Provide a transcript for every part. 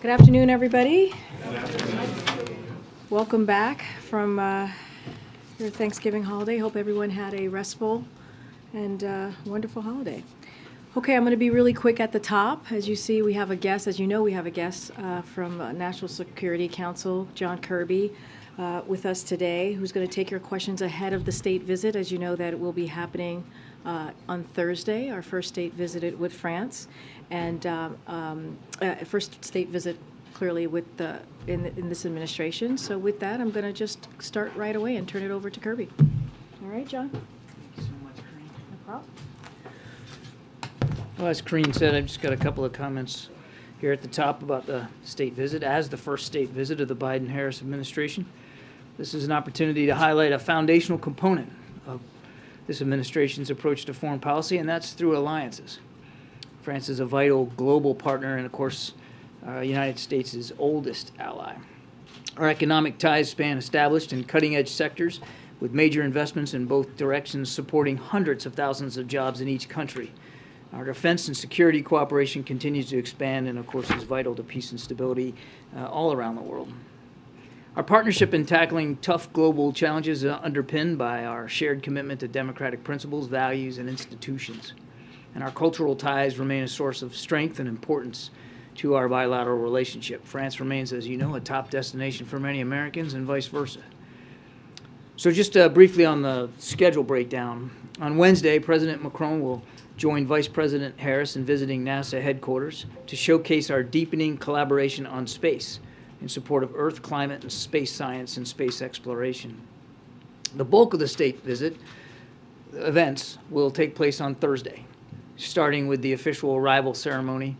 Good afternoon, everybody. Welcome back from your Thanksgiving holiday. Hope everyone had a restful and wonderful holiday. Okay, I'm going to be really quick at the top. As you see, we have a guest. As you know, we have a guest from National Security Council, John Kirby, with us today, who's going to take your questions ahead of the state visit. As you know, that it will be happening on Thursday, our first state visit with France, and first state visit clearly with in this administration. So with that, I'm going to just start right away and turn it over to Kirby. All right, John. Thank you so much, Karine. No problem. Well, as Karine said, I've just got a couple of comments here at the top about the state visit. As the first state visit of the Biden-Harris administration, this is an opportunity to highlight a foundational component of this administration's approach to foreign policy, and that's through alliances. France is a vital global partner and, of course, United States' oldest ally. Our economic ties span established and cutting-edge sectors with major investments in both directions supporting hundreds of thousands of jobs in each country. Our defense and security cooperation continues to expand and, of course, is vital to peace and stability all around the world. Our partnership in tackling tough global challenges is underpinned by our shared commitment to democratic principles, values, and institutions. And our cultural ties remain a source of strength and importance to our bilateral relationship. France remains, as you know, a top destination for many Americans and vice versa. So just briefly on the schedule breakdown. On Wednesday, President Macron will join Vice President Harris in visiting NASA headquarters to showcase our deepening collaboration on space in support of Earth, climate, and space science and space exploration. The bulk of the state visit events will take place on Thursday, starting with the official arrival ceremony,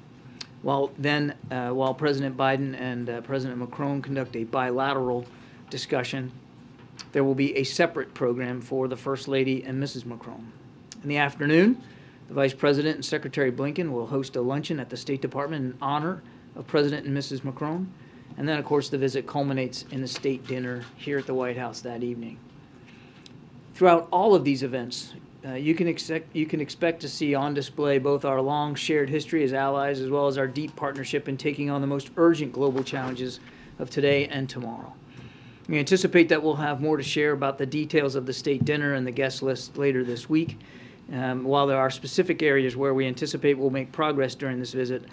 while President Biden and President Macron conduct a bilateral discussion. There will be a separate program for the First Lady and Mrs. Macron. In the afternoon, the Vice President and Secretary Blinken will host a luncheon at the State Department in honor of President and Mrs. Macron. And then, of course, the visit culminates in the state dinner here at the White House that evening. Throughout all of these events, you can expect to see on display both our long shared history as allies as well as our deep partnership in taking on the most urgent global challenges of today and tomorrow. We anticipate that we'll have more to share about the details of the state dinner and the guest list later this week. While there are specific areas where we anticipate we'll make progress during this visit,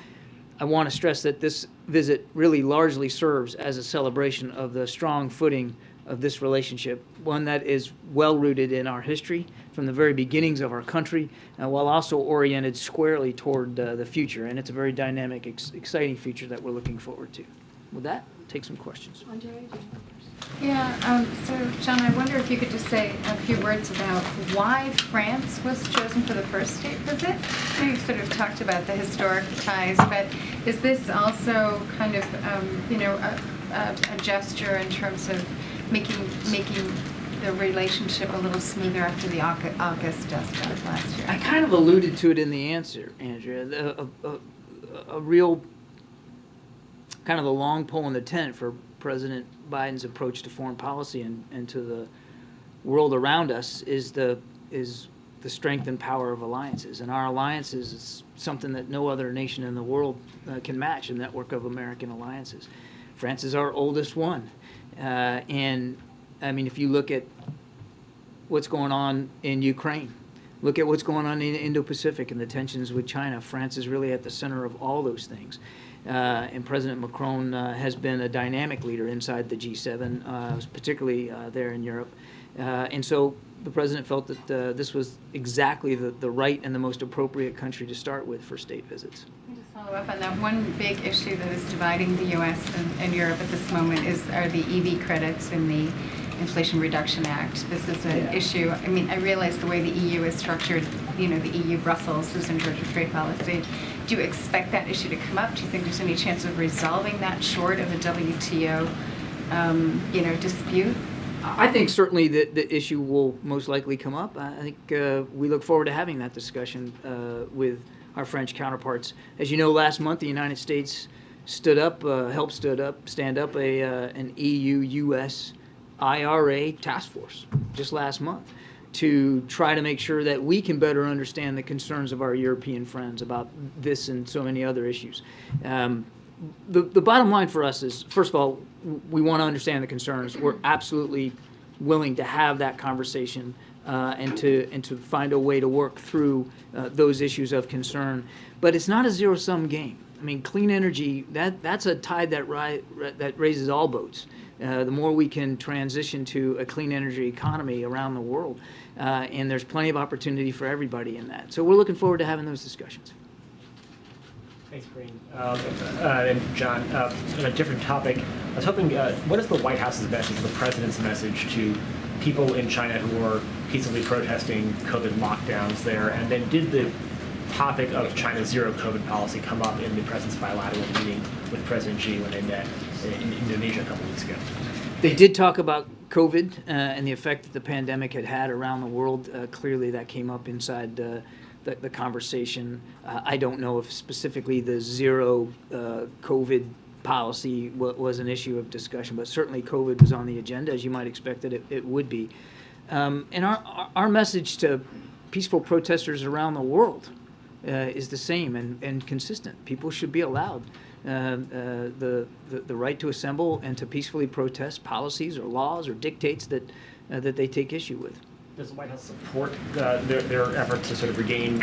I want to stress that this visit really largely serves as a celebration of the strong footing of this relationship, one that is well-rooted in our history from the very beginnings of our country, while also oriented squarely toward the future. And it's a very dynamic, exciting future that we're looking forward to. With that, take some questions. Andre, do you want first? Yeah, so John, I wonder if you could just say a few words about why France was chosen for the first state visit. I know you sort of talked about the historic ties, but is this also kind of, a gesture in terms of making the relationship a little smoother after the August dust of last year? I kind of alluded to it in the answer, Andrea. A real kind of the long pole in the tent for President Biden's approach to foreign policy and to the world around us is the strength and power of alliances. And our alliances is something that no other nation in the world can match, a network of American alliances. France is our oldest one. And, I mean, if you look at what's going on in Ukraine, look at what's going on in the Indo-Pacific and the tensions with China, France is really at the center of all those things. And President Macron has been a dynamic leader inside the G7, particularly there in Europe. And so the president felt that this was exactly the right and the most appropriate country to start with for state visits. Let me just follow up on that. One big issue that is dividing the U.S. and Europe at this moment are the EV credits in the Inflation Reduction Act. This is an issue. I mean, I realize the way the EU is structured, the EU Brussels is in charge of trade policy. Do you expect that issue to come up? Do you think there's any chance of resolving that short of a WTO, dispute? I think certainly the issue will most likely come up. I think we look forward to having that discussion with our French counterparts. As you know, last month the United States helped stand up an EU-U.S. IRA task force just last month to try to make sure that we can better understand the concerns of our European friends about this and so many other issues. the bottom line for us is, first of all, we want to understand the concerns. We're absolutely willing to have that conversation and to find a way to work through those issues of concern. But it's not a zero-sum game. I mean, clean energy, that's a tide that raises all boats. The more we can transition to a clean energy economy around the world, and there's plenty of opportunity for everybody in that. So we're looking forward to having those discussions. Thanks, Karine. And John, on a different topic, I was hoping, what is the White House's message, the president's message to people in China who are peacefully protesting COVID lockdowns there? And then did the topic of China's zero COVID policy come up in the president's bilateral meeting with President Xi when they met in Indonesia a couple weeks ago? They did talk about COVID and the effect that the pandemic had around the world. Clearly, that came up inside the conversation. I don't know if specifically the zero COVID policy was an issue of discussion, but certainly COVID was on the agenda, as you might expect that it would be. And our message to peaceful protesters around the world is the same and consistent. People should be allowed the right to assemble and to peacefully protest policies or laws or dictates that they take issue with. Does the White House support their effort to sort of regain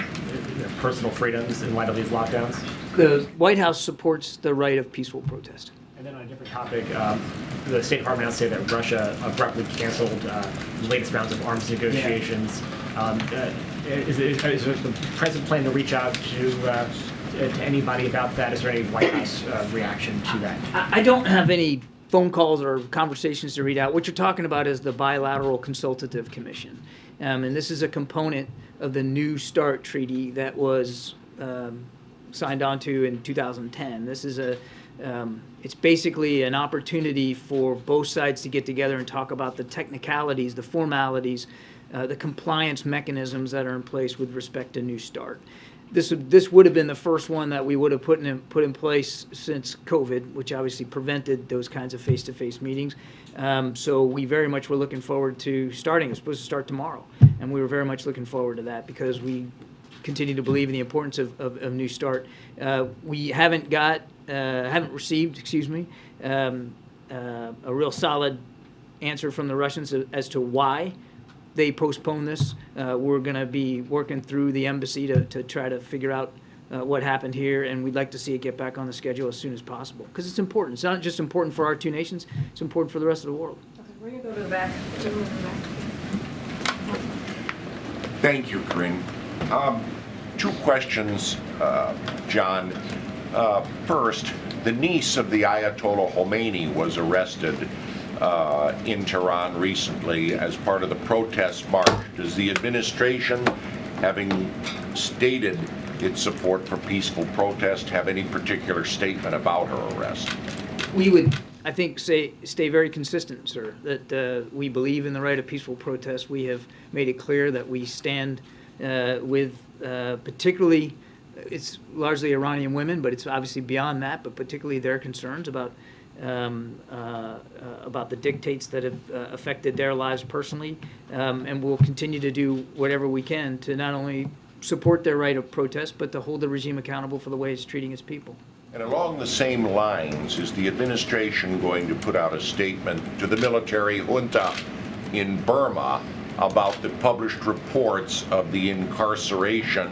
personal freedoms in light of these lockdowns? The White House supports the right of peaceful protest. And then on a different topic, the State Department announced today that Russia abruptly canceled the latest rounds of arms negotiations. Yeah. Is the president planning to reach out to anybody about that? Is there any White House reaction to that? I don't have any phone calls or conversations to read out. What you're talking about is the Bilateral Consultative Commission. And this is a component of the New START treaty that was signed onto in 2010. This is it's basically an opportunity for both sides to get together and talk about the technicalities, the formalities, the compliance mechanisms that are in place with respect to New START. This would have been the first one that we would have put in place since COVID, which obviously prevented those kinds of face-to-face meetings. So we very much were looking forward to starting. It's supposed to start tomorrow, and we were very much looking forward to that because we continue to believe in the importance of New START. We haven't received, a real solid answer from the Russians as to why they postponed this. We're going to be working through the embassy to try to figure out what happened here, and we'd like to see it get back on the schedule as soon as possible because it's important. It's not just important for our two nations, it's important for the rest of the world. Okay, we're going to go to the back. Thank you, Karine. Two questions, John. First, the niece of the Ayatollah Khomeini was arrested in Tehran recently as part of the protest march. Does the administration, having stated its support for peaceful protest, have any particular statement about her arrest? We would, I think, stay very consistent, sir, that we believe in the right of peaceful protest. We have made it clear that we stand with particularly, it's largely Iranian women, but it's obviously beyond that, but particularly their concerns about the dictates that have affected their lives personally, and we'll continue to do whatever we can to not only support their right of protest, but to hold the regime accountable for the way it's treating its people. And along the same lines, is the administration going to put out a statement to the military junta in Burma about the published reports of the incarceration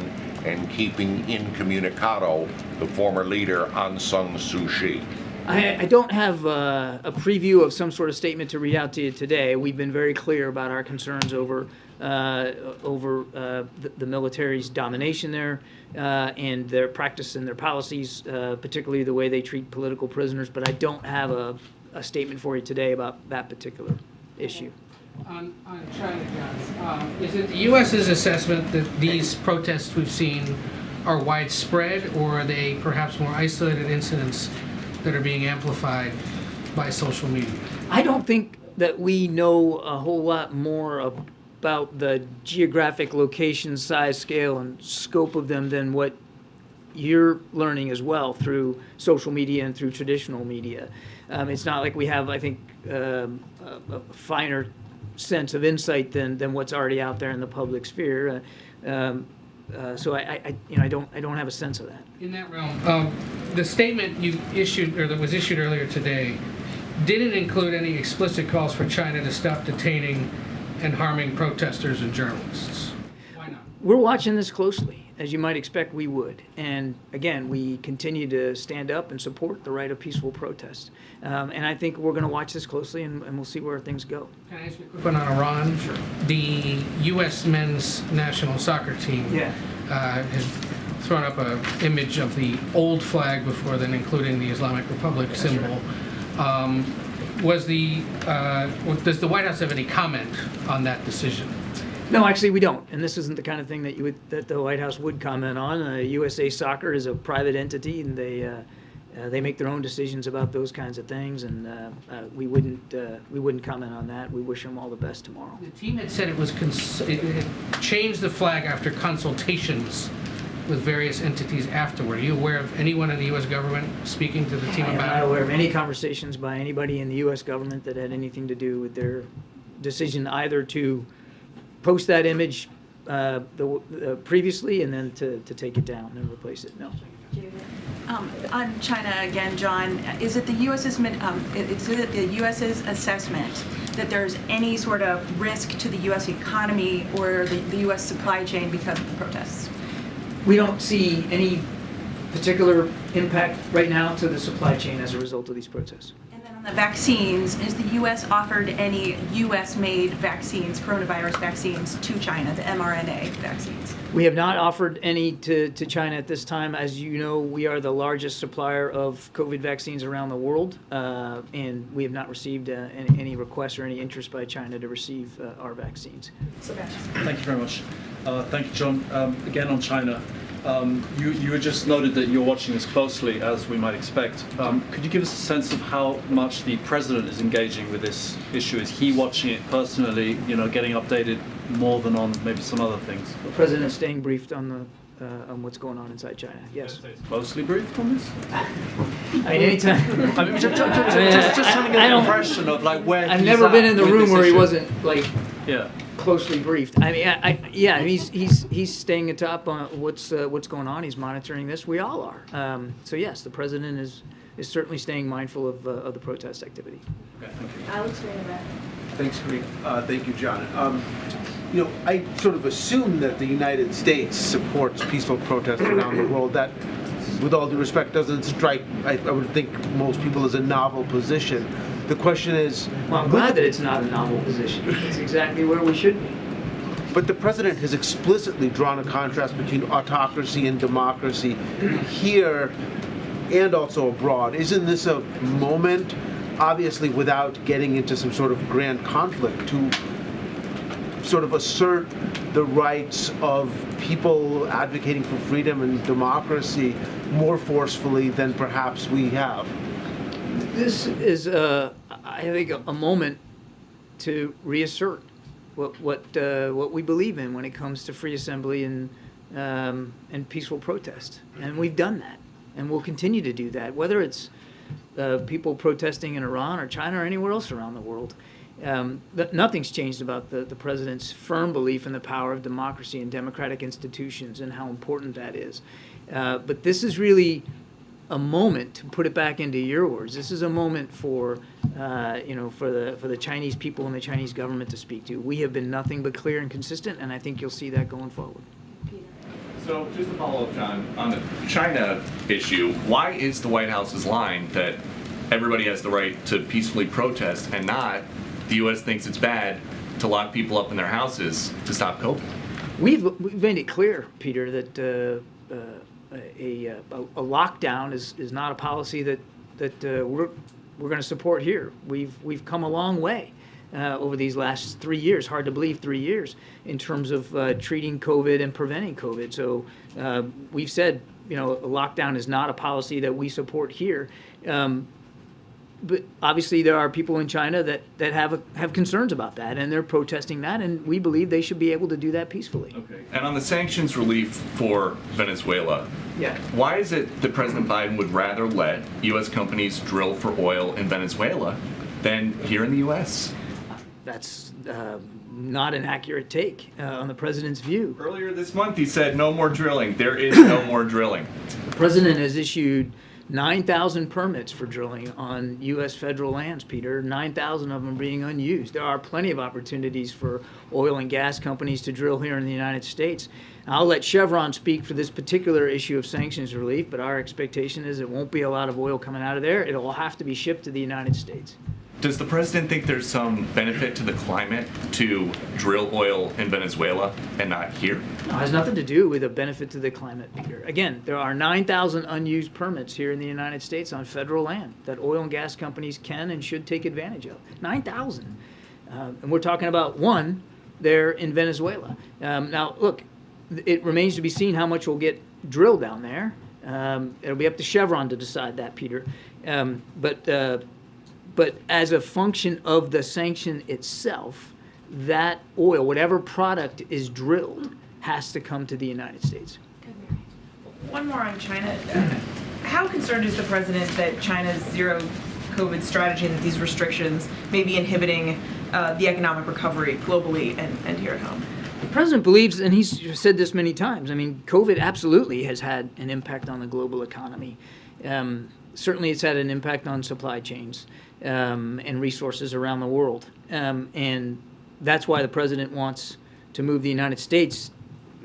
and keeping incommunicado the former leader Aung San Suu Kyi? I don't have a preview of some sort of statement to read out to you today. We've been very clear about our concerns over the military's domination there and their practice and their policies, particularly the way they treat political prisoners. But I don't have a statement for you today about that particular issue. On China, John, is it the U.S.'s assessment that these protests we've seen are widespread, or are they perhaps more isolated incidents that are being amplified by social media? I don't think that we know a whole lot more about the geographic location, size, scale, and scope of them than what you're learning as well through social media and through traditional media. It's not like we have, I think, a finer sense of insight than what's already out there in the public sphere. So I don't have a sense of that. In that realm, the statement you issued, or that was issued earlier today, didn't include any explicit calls for China to stop detaining and harming protesters and journalists. Why not? We're watching this closely, as you might expect we would. And again, we continue to stand up and support the right of peaceful protest. And I think we're going to watch this closely, and we'll see where things go. Can I ask you a quick one on Iran? Sure. The U.S. men's national soccer team has thrown up an image of the old flag before then, including the Islamic Republic symbol. Does the White House have any comment on that decision? No, actually, we don't. And this isn't the kind of thing that the White House would comment on. USA Soccer is a private entity, and they make their own decisions about those kinds of things. And we wouldn't comment on that. We wish them all the best tomorrow. The team had said it had changed the flag after consultations with various entities afterward. Are you aware of anyone in the U.S. government speaking to the team I'm about not it? aware of any conversations by anybody in the U.S. government that had anything to do with their decision either to post that image previously and then to take it down and replace it. No. On China again, John, is it the U.S.'s assessment that there's any sort of risk to the U.S. economy or the U.S. supply chain because of the protests? We don't see any particular impact right now to the supply chain as a result of these protests. And then on the vaccines, has the U.S. offered any U.S.-made vaccines, coronavirus vaccines, to China, the mRNA vaccines? We have not offered any to China at this time. As you know, we are the largest supplier of COVID vaccines around the world, and we have not received any requests or any interest by China to receive our vaccines. Thank you very much. Thank you, John. Again, on China, you had just noted that you're watching this closely, as we might expect. Could you give us a sense of how much the president is engaging with this issue? Is he watching it personally, getting updated more than on maybe some other things? The president is staying briefed on what's going on inside China. Yes. Mostly briefed on this? I mean, anytime. I mean, just trying to get an impression of where I've he's never been at in the with room this where he issue. wasn't Yeah. closely briefed. I mean, he's staying atop on what's going on. He's monitoring this. We all are. So yes, the president is certainly staying mindful of the protest activity. Okay, thank you. Alex, right about. Thanks, Karine. Thank you, John. I sort of assume that the United States supports peaceful protests around the world. That, with all due respect, doesn't strike, I would think, most people as a novel position. The question is... Well, I'm glad that it's not a novel position. It's exactly where we should be. But the president has explicitly drawn a contrast between autocracy and democracy here and also abroad. Isn't this a moment, obviously without getting into some sort of grand conflict, to sort of assert the rights of people advocating for freedom and democracy more forcefully than perhaps we have? This is, I think, a moment to reassert what we believe in when it comes to free assembly and peaceful protest, and we've done that, and we'll continue to do that, whether it's people protesting in Iran or China or anywhere else around the world. Nothing's changed about the president's firm belief in the power of democracy and democratic institutions and how important that is. But this is really a moment, to put it back into your words, this is a moment for the Chinese people and the Chinese government to speak to. We have been nothing but clear and consistent, and I think you'll see that going forward. So just to follow up, John, on the China issue, why is the White House's line that everybody has the right to peacefully protest and not the U.S. thinks it's bad to lock people up in their houses to stop COVID? We've made it clear, Peter, that a lockdown is not a policy that we're going to support here. We've come a long way over these last 3 years. Hard to believe, 3 years in terms of treating COVID and preventing COVID. So we've said, a lockdown is not a policy that we support here. But obviously there are people in China that have concerns about that, and they're protesting that, and we believe they should be able to do that peacefully. Okay. And on the sanctions relief for Venezuela, why is it that President Biden would rather let U.S. companies drill for oil in Venezuela than here in the U.S.? That's not an accurate take on the president's view. Earlier this month, he said no more drilling. There is no more drilling. The president has issued 9,000 permits for drilling on U.S. federal lands, Peter. 9,000 of them being unused. There are plenty of opportunities for oil and gas companies to drill here in the United States. I'll let Chevron speak for this particular issue of sanctions relief, but our expectation is it won't be a lot of oil coming out of there. It'll have to be shipped to the United States. Does the president think there's some benefit to the climate to drill oil in Venezuela and not here? No, it has nothing to do with a benefit to the climate, Peter. Again, there are 9,000 unused permits here in the United States on federal land that oil and gas companies can and should take advantage of. 9,000. And we're talking about one there in Venezuela. Now, look, it remains to be seen how much will get drilled down there. It'll be up to Chevron to decide that, Peter. But as a function of the sanction itself, that oil, whatever product is drilled, has to come to the United States. One more on China. How concerned is the president that China's zero COVID strategy and that these restrictions may be inhibiting the economic recovery globally and here at home? The president believes, and he's said this many times, I mean, COVID absolutely has had an impact on the global economy. Certainly it's had an impact on supply chains and resources around the world. And that's why the president wants to move the United States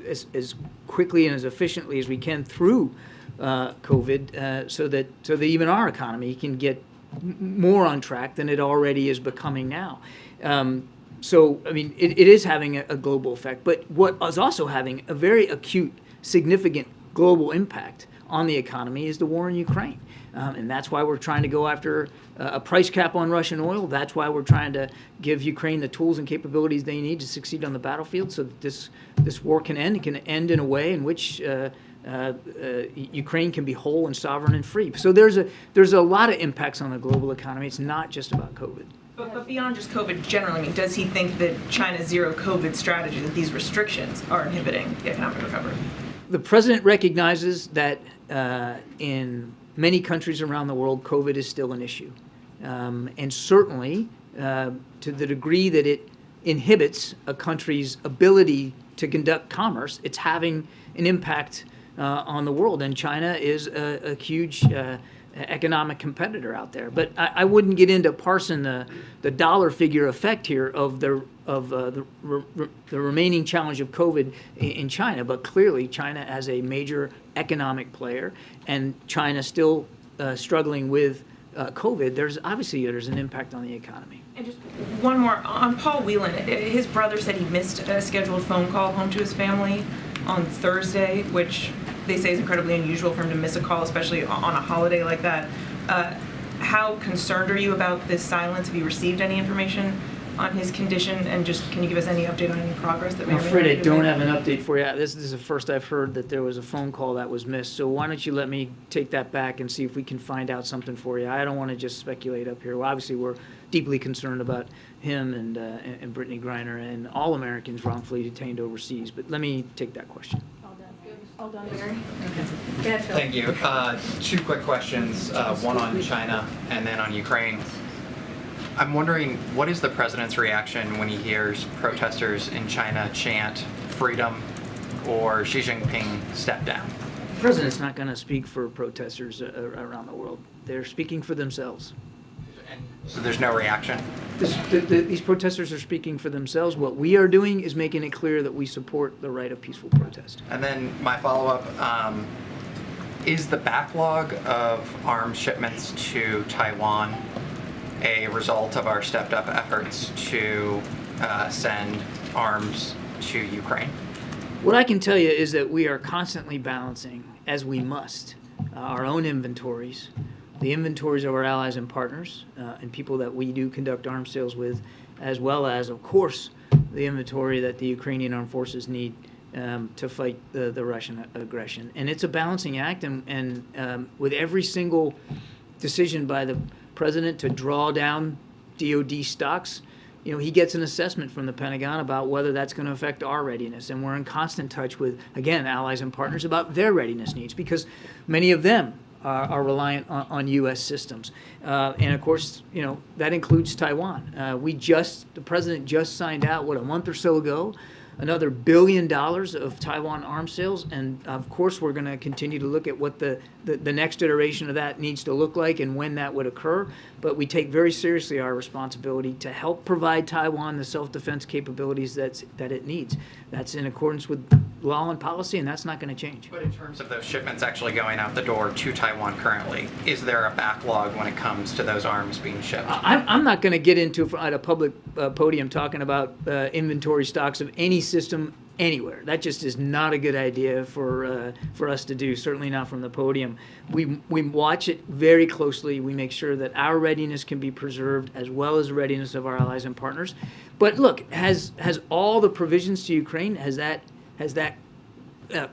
as quickly and as efficiently as we can through COVID so that even our economy can get more on track than it already is becoming now. So, I mean, it is having a global effect. But what is also having a very acute, significant global impact on the economy is the war in Ukraine. And that's why we're trying to go after a price cap on Russian oil. That's why we're trying to give Ukraine the tools and capabilities they need to succeed on the battlefield so that this war can end. It can end in a way in which Ukraine can be whole and sovereign and free. So there's a lot of impacts on the global economy. It's not just about COVID. But beyond just COVID generally, I mean, does he think that China's zero COVID strategy, that these restrictions are inhibiting the economic recovery? The president recognizes that in many countries around the world, COVID is still an issue. And certainly, to the degree that it inhibits a country's ability to conduct commerce, it's having an impact on the world. And China is a huge economic competitor out there. But I wouldn't get into parsing the dollar figure effect here of the remaining challenge of COVID in China. But clearly, China as a major economic player, and China still struggling with COVID, there's an impact on the economy. And just one more on Paul Whelan. His brother said he missed a scheduled phone call home to his family on Thursday, which they say is incredibly unusual for him to miss a call, especially on a holiday like that. How concerned are you about this silence? Have you received any information on his condition? And just can you give us any update on any progress that may I'm or may afraid not I be don't made? have an update for you. This is the first I've heard that there was a phone call that was missed. So why don't you let me take that back and see if we can find out something for you. I don't want to just speculate up here. Well, obviously, we're deeply concerned about him and Brittany Griner and all Americans wrongfully detained overseas. But let me take that question. All done, Barry? Go ahead, Phil. Thank you. Two quick questions, one on China and then on Ukraine. I'm wondering, what is the president's reaction when he hears protesters in China chant freedom or Xi Jinping step down? The president's not going to speak for protesters around the world. They're speaking for themselves. So there's no reaction? These protesters are speaking for themselves. What we are doing is making it clear that we support the right of peaceful protest. And then my follow-up, is the backlog of arms shipments to Taiwan a result of our stepped-up efforts to send arms to Ukraine? What I can tell you is that we are constantly balancing, as we must, our own inventories, the inventories of our allies and partners, and people that we do conduct arms sales with, as well as, of course, the inventory that the Ukrainian armed forces need to fight the Russian aggression. And it's a balancing act, and with every single decision by the president to draw down DoD stocks, he gets an assessment from the Pentagon about whether that's going to affect our readiness. And we're in constant touch with, again, allies and partners about their readiness needs, because many of them are reliant on U.S. systems. And of course, that includes Taiwan. The president just signed out, a month or so ago, another $1 billion of Taiwan arms sales. And of course, we're going to continue to look at what the next iteration of that needs to look like and when that would occur. But we take very seriously our responsibility to help provide Taiwan the self-defense capabilities that it needs. That's in accordance with law and policy, and that's not going to change. But in terms of those shipments actually going out the door to Taiwan currently, is there a backlog when it comes to those arms being shipped? I'm not going to get into at a public podium talking about inventory stocks of any system anywhere. That just is not a good idea for us to do, certainly not from the podium. We watch it very closely. We make sure that our readiness can be preserved as well as the readiness of our allies and partners. But look, has all the provisions to Ukraine, has that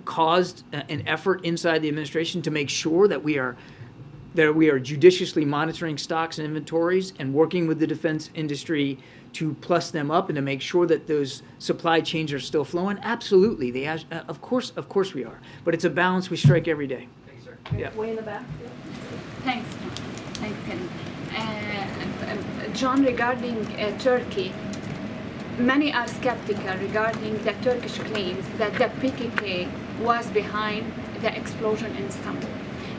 caused an effort inside the administration to make sure that we are judiciously monitoring stocks and inventories and working with the defense industry to plus them up and to make sure that those supply chains are still flowing? Absolutely. Of course we are. But it's a balance we strike every day. Thanks, sir. Yeah. Way in the back. Thanks. Thank you. John, regarding Turkey, many are skeptical regarding the Turkish claims that the PKK was behind the explosion in Istanbul.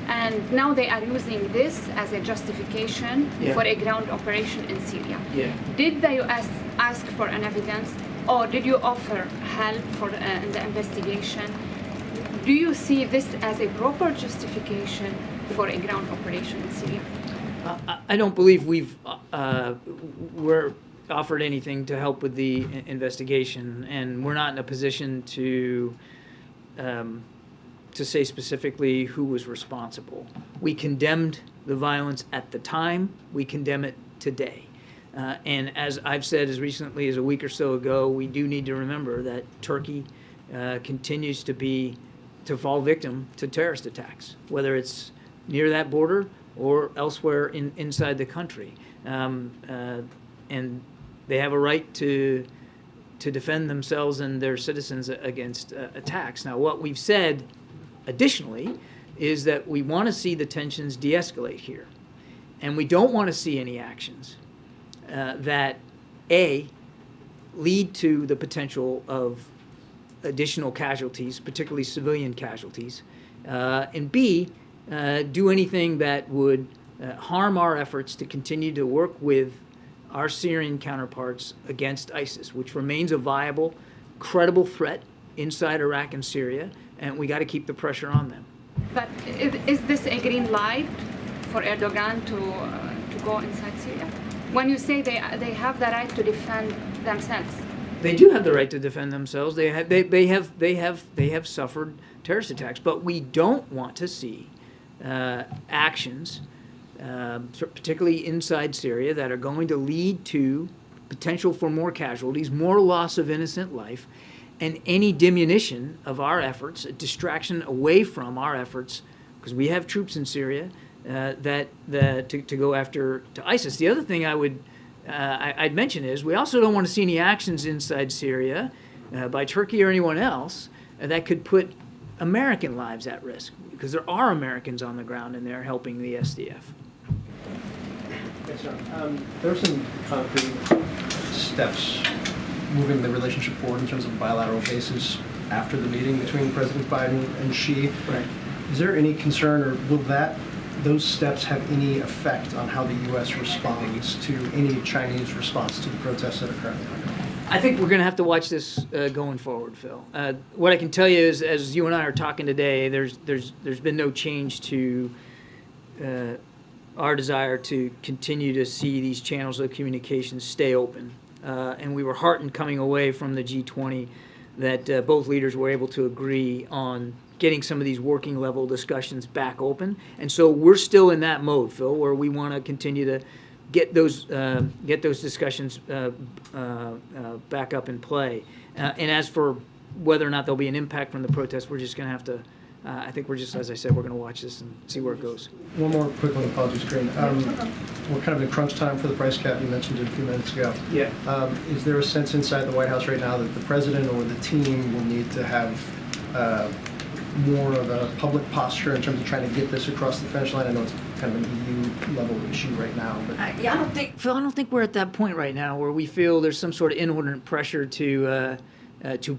And now they are using this as a justification for a ground operation in Syria. Yeah. Did the U.S. ask for an evidence, or did you offer help in the investigation? Do you see this as a proper justification for a ground operation in Syria? I don't believe we're offered anything to help with the investigation, and we're not in a position to say specifically who was responsible. We condemned the violence at the time. We condemn it today. And as I've said as recently as a week or so ago, we do need to remember that Turkey continues to fall victim to terrorist attacks, whether it's near that border or elsewhere inside the country. And they have a right to defend themselves and their citizens against attacks. Now, what we've said additionally is that we want to see the tensions de-escalate here. And we don't want to see any actions that, A, lead to the potential of additional casualties, particularly civilian casualties, and B, do anything that would harm our efforts to continue to work with our Syrian counterparts against ISIS, which remains a viable, credible threat inside Iraq and Syria, and we got to keep the pressure on them. But is this a green light for Erdogan to go inside Syria? When you say they have the right to defend themselves, they do have the right to defend themselves. They have suffered terrorist attacks, but we don't want to see actions, particularly inside Syria, that are going to lead to potential for more casualties, more loss of innocent life, and any diminution of our efforts, a distraction away from our efforts, because we have troops in Syria to go after ISIS. The other thing I'd mention is we also don't want to see any actions inside Syria by Turkey or anyone else that could put American lives at risk, because there are Americans on the ground and they're helping the SDF. Yes, John. There are some concrete steps moving the relationship forward in terms of a bilateral basis after the meeting between President Biden and Xi. Right. Is there any concern, or will those steps have any effect on how the U.S. responds to any Chinese response to the protests that are currently ongoing? I think we're going to have to watch this going forward, Phil. What I can tell you is, as you and I are talking today, there's been no change to our desire to continue to see these channels of communication stay open. And we were heartened coming away from the G20 that both leaders were able to agree on getting some of these working level discussions back open. And so we're still in that mode, Phil, where we want to continue to get those discussions back up in play. And as for whether or not there'll be an impact from the protests, we're just going to have to, I think we're just, as I said, we're going to watch this and see where it goes. One more quick one, apologies, Karine. We're kind of in crunch time for the price cap. You mentioned it a few minutes ago. Yeah. Is there a sense inside the White House right now that the president or the team will need to have more of a public posture in terms of trying to get this across the finish line? I know it's kind of an EU level issue right now, but Yeah, Phil, I don't think we're at that point right now where we feel there's some sort of inordinate pressure to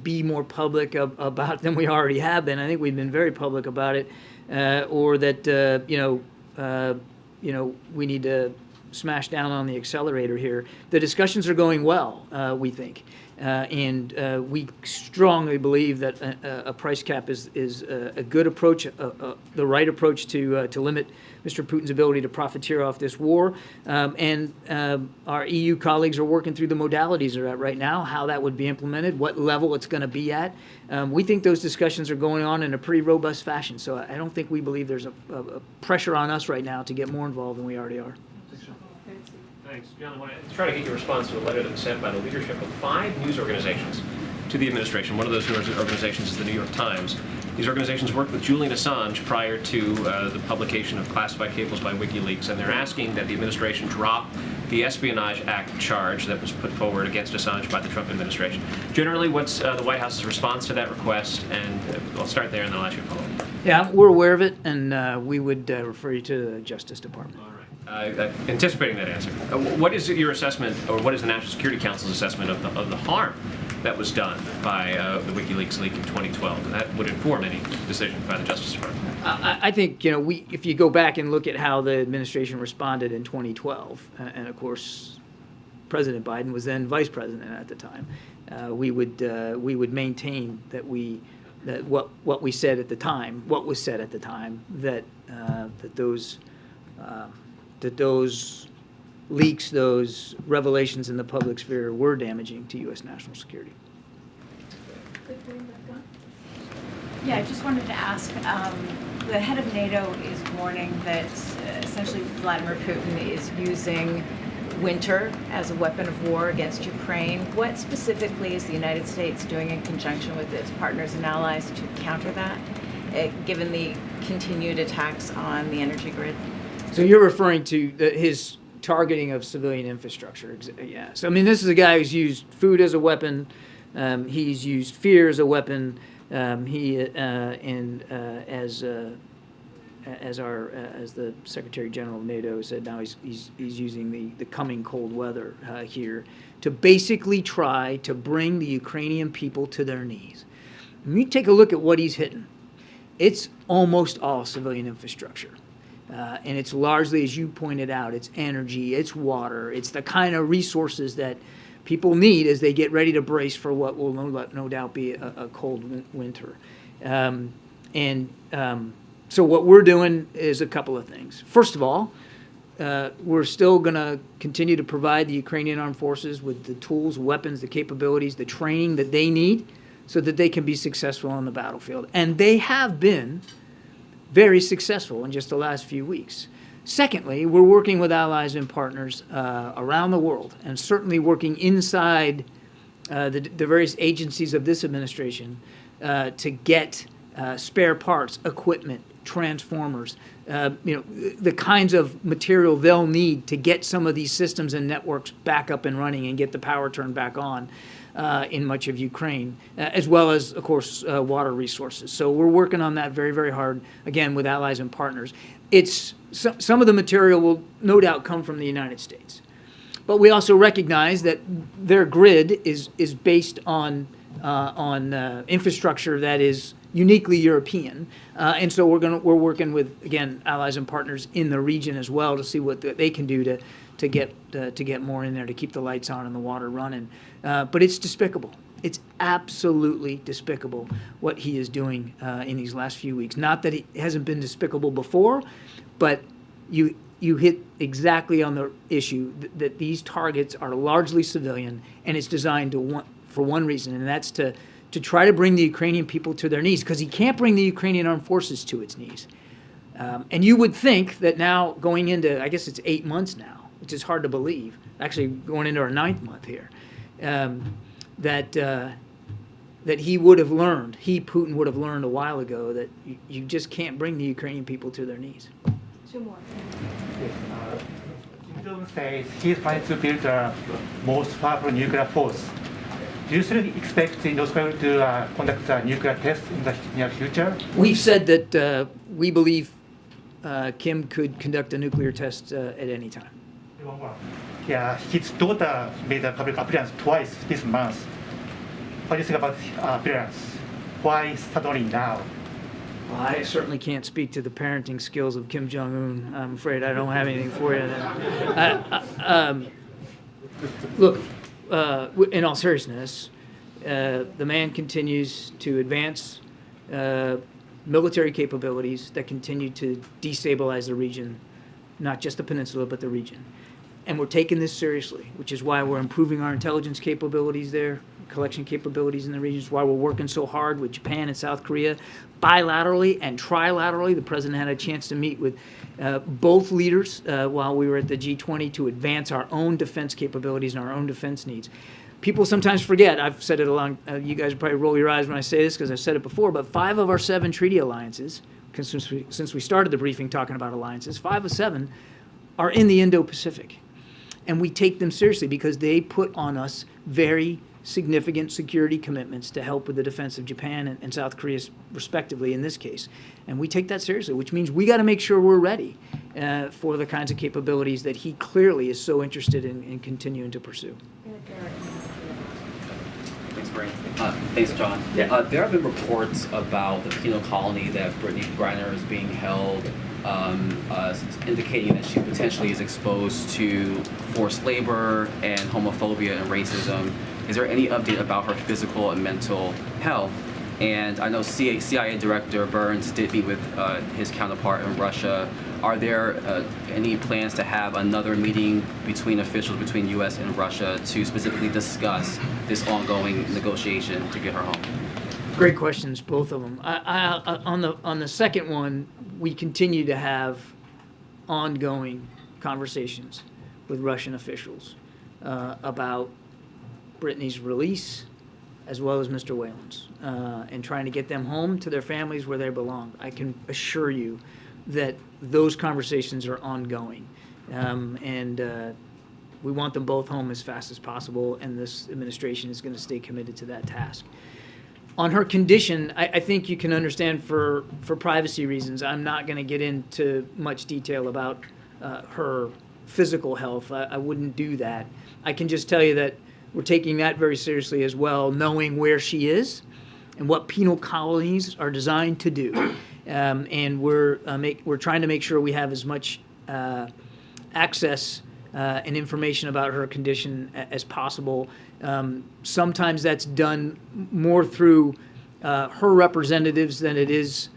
be more public about than we already have been. I think we've been very public about it, or that we need to smash down on the accelerator here. The discussions are going well, we think. And we strongly believe that a price cap is a good approach, the right approach to limit Mr. Putin's ability to profiteer off this war. And our EU colleagues are working through the modalities of that right now, how that would be implemented, what level it's going to be at. We think those discussions are going on in a pretty robust fashion. So I don't think we believe there's a pressure on us right now to get more involved than we already are. Thanks. John, I want to try to get your response to a letter that was sent by the leadership of 5 news organizations to the administration. One of those news organizations is the New York Times. These organizations worked with Julian Assange prior to the publication of classified cables by WikiLeaks, and they're asking that the administration drop the Espionage Act charge that was put forward against Assange by the Trump administration. Generally, what's the White House's response to that request? And I'll start there, and then I'll ask you a follow-up. Yeah, we're aware of it, and we would refer you to the Justice Department. All right. Anticipating that answer, what is your assessment, or what is the National Security Council's assessment of the harm that was done by the WikiLeaks leak in 2012? And that would inform any decision by the Justice Department. I think, if you go back and look at how the administration responded in 2012, and of course, President Biden was then vice president at the time, we would maintain that what we said at the time, what was said at the time, that those leaks, those revelations in the public sphere were damaging to U.S. national security. Yeah, I just wanted to ask, the head of NATO is warning that essentially Vladimir Putin is using winter as a weapon of war against Ukraine. What specifically is the United States doing in conjunction with its partners and allies to counter that, given the continued attacks on the energy grid? So you're referring to his targeting of civilian infrastructure. Yeah. So, I mean, this is a guy who's used food as a weapon. He's used fear as a weapon. As the Secretary General of NATO said, now he's using the coming cold weather here to basically try to bring the Ukrainian people to their knees. When you take a look at what he's hitting, it's almost all civilian infrastructure. And it's largely, as you pointed out, it's energy, it's water, it's the kind of resources that people need as they get ready to brace for what will no doubt be a cold winter. So what we're doing is a couple of things. First of all, we're still going to continue to provide the Ukrainian armed forces with the tools, weapons, the capabilities, the training that they need so that they can be successful on the battlefield. And they have been very successful in just the last few weeks. Secondly, we're working with allies and partners around the world, and certainly working inside the various agencies of this administration to get spare parts, equipment, transformers, the kinds of material they'll need to get some of these systems and networks back up and running and get the power turned back on in much of Ukraine, as well as, of course, water resources. So we're working on that very, very hard, again, with allies and partners. Some of the material will no doubt come from the United States. But we also recognize that their grid is based on infrastructure that is uniquely European, and so we're working with, again, allies and partners in the region as well to see what they can do to get more in there, to keep the lights on and the water running. But it's despicable. It's absolutely despicable what he is doing in these last few weeks. Not that it hasn't been despicable before, but you hit exactly on the issue that these targets are largely civilian, and it's designed for one reason, and that's to try to bring the Ukrainian people to their knees, because he can't bring the Ukrainian armed forces to its knees. And you would think that now, going into, I guess it's 8 months now, which is hard to believe, actually going into our 9th month here, that he would have learned, Putin would have learned a while ago that you just can't bring the Ukrainian people to their knees. Two more. Kim Jong-un says he's trying to build the most powerful nuclear force. do you still expect North Korea to conduct a nuclear test in the near future? We've said that we believe Kim could conduct a nuclear test at any time. One more. Yeah, his daughter made a public appearance twice this month. What do you think about appearance? Why suddenly now? Well, I certainly can't speak to the parenting skills of Kim Jong-un. I'm afraid I don't have anything for you there. Look, in all seriousness, the man continues to advance military capabilities that continue to destabilize the region, not just the peninsula, but the region. And we're taking this seriously, which is why we're improving our intelligence capabilities there, collection capabilities in the region. It's why we're working so hard with Japan and South Korea, bilaterally and trilaterally. The president had a chance to meet with both leaders while we were at the G20 to advance our own defense capabilities and our own defense needs. People sometimes forget, I've said it along, you guys probably roll your eyes when I say this because I've said it before, but 5 of our 7 treaty alliances, since we started the briefing talking about alliances, 5 of 7 are in the Indo-Pacific. And we take them seriously because they put on us very significant security commitments to help with the defense of Japan and South Korea, respectively, in this case. And we take that seriously, which means we got to make sure we're ready for the kinds of capabilities that he clearly is so interested in continuing to pursue. Thanks, Brian. Thanks, John. Yeah. There have been reports about the penal colony that Brittany Griner is being held, indicating that she potentially is exposed to forced labor and homophobia and racism. Is there any update about her physical and mental health? And I know CIA Director Burns did meet with his counterpart in Russia. Are there any plans to have another meeting between officials between U.S. and Russia to specifically discuss this ongoing negotiation to get her home? Great questions, both of them. On the second one, we continue to have ongoing conversations with Russian officials about Brittany's release, as well as Mr. Whalen's, and trying to get them home to their families where they belong. I can assure you that those conversations are ongoing, and we want them both home as fast as possible, and this administration is going to stay committed to that task. On her condition, I think you can understand for privacy reasons, I'm not going to get into much detail about her physical health. I wouldn't do that. I can just tell you that we're taking that very seriously as well, knowing where she is and what penal colonies are designed to do. And we're trying to make sure we have as much access and information about her condition as possible. Sometimes that's done more through her representatives than it is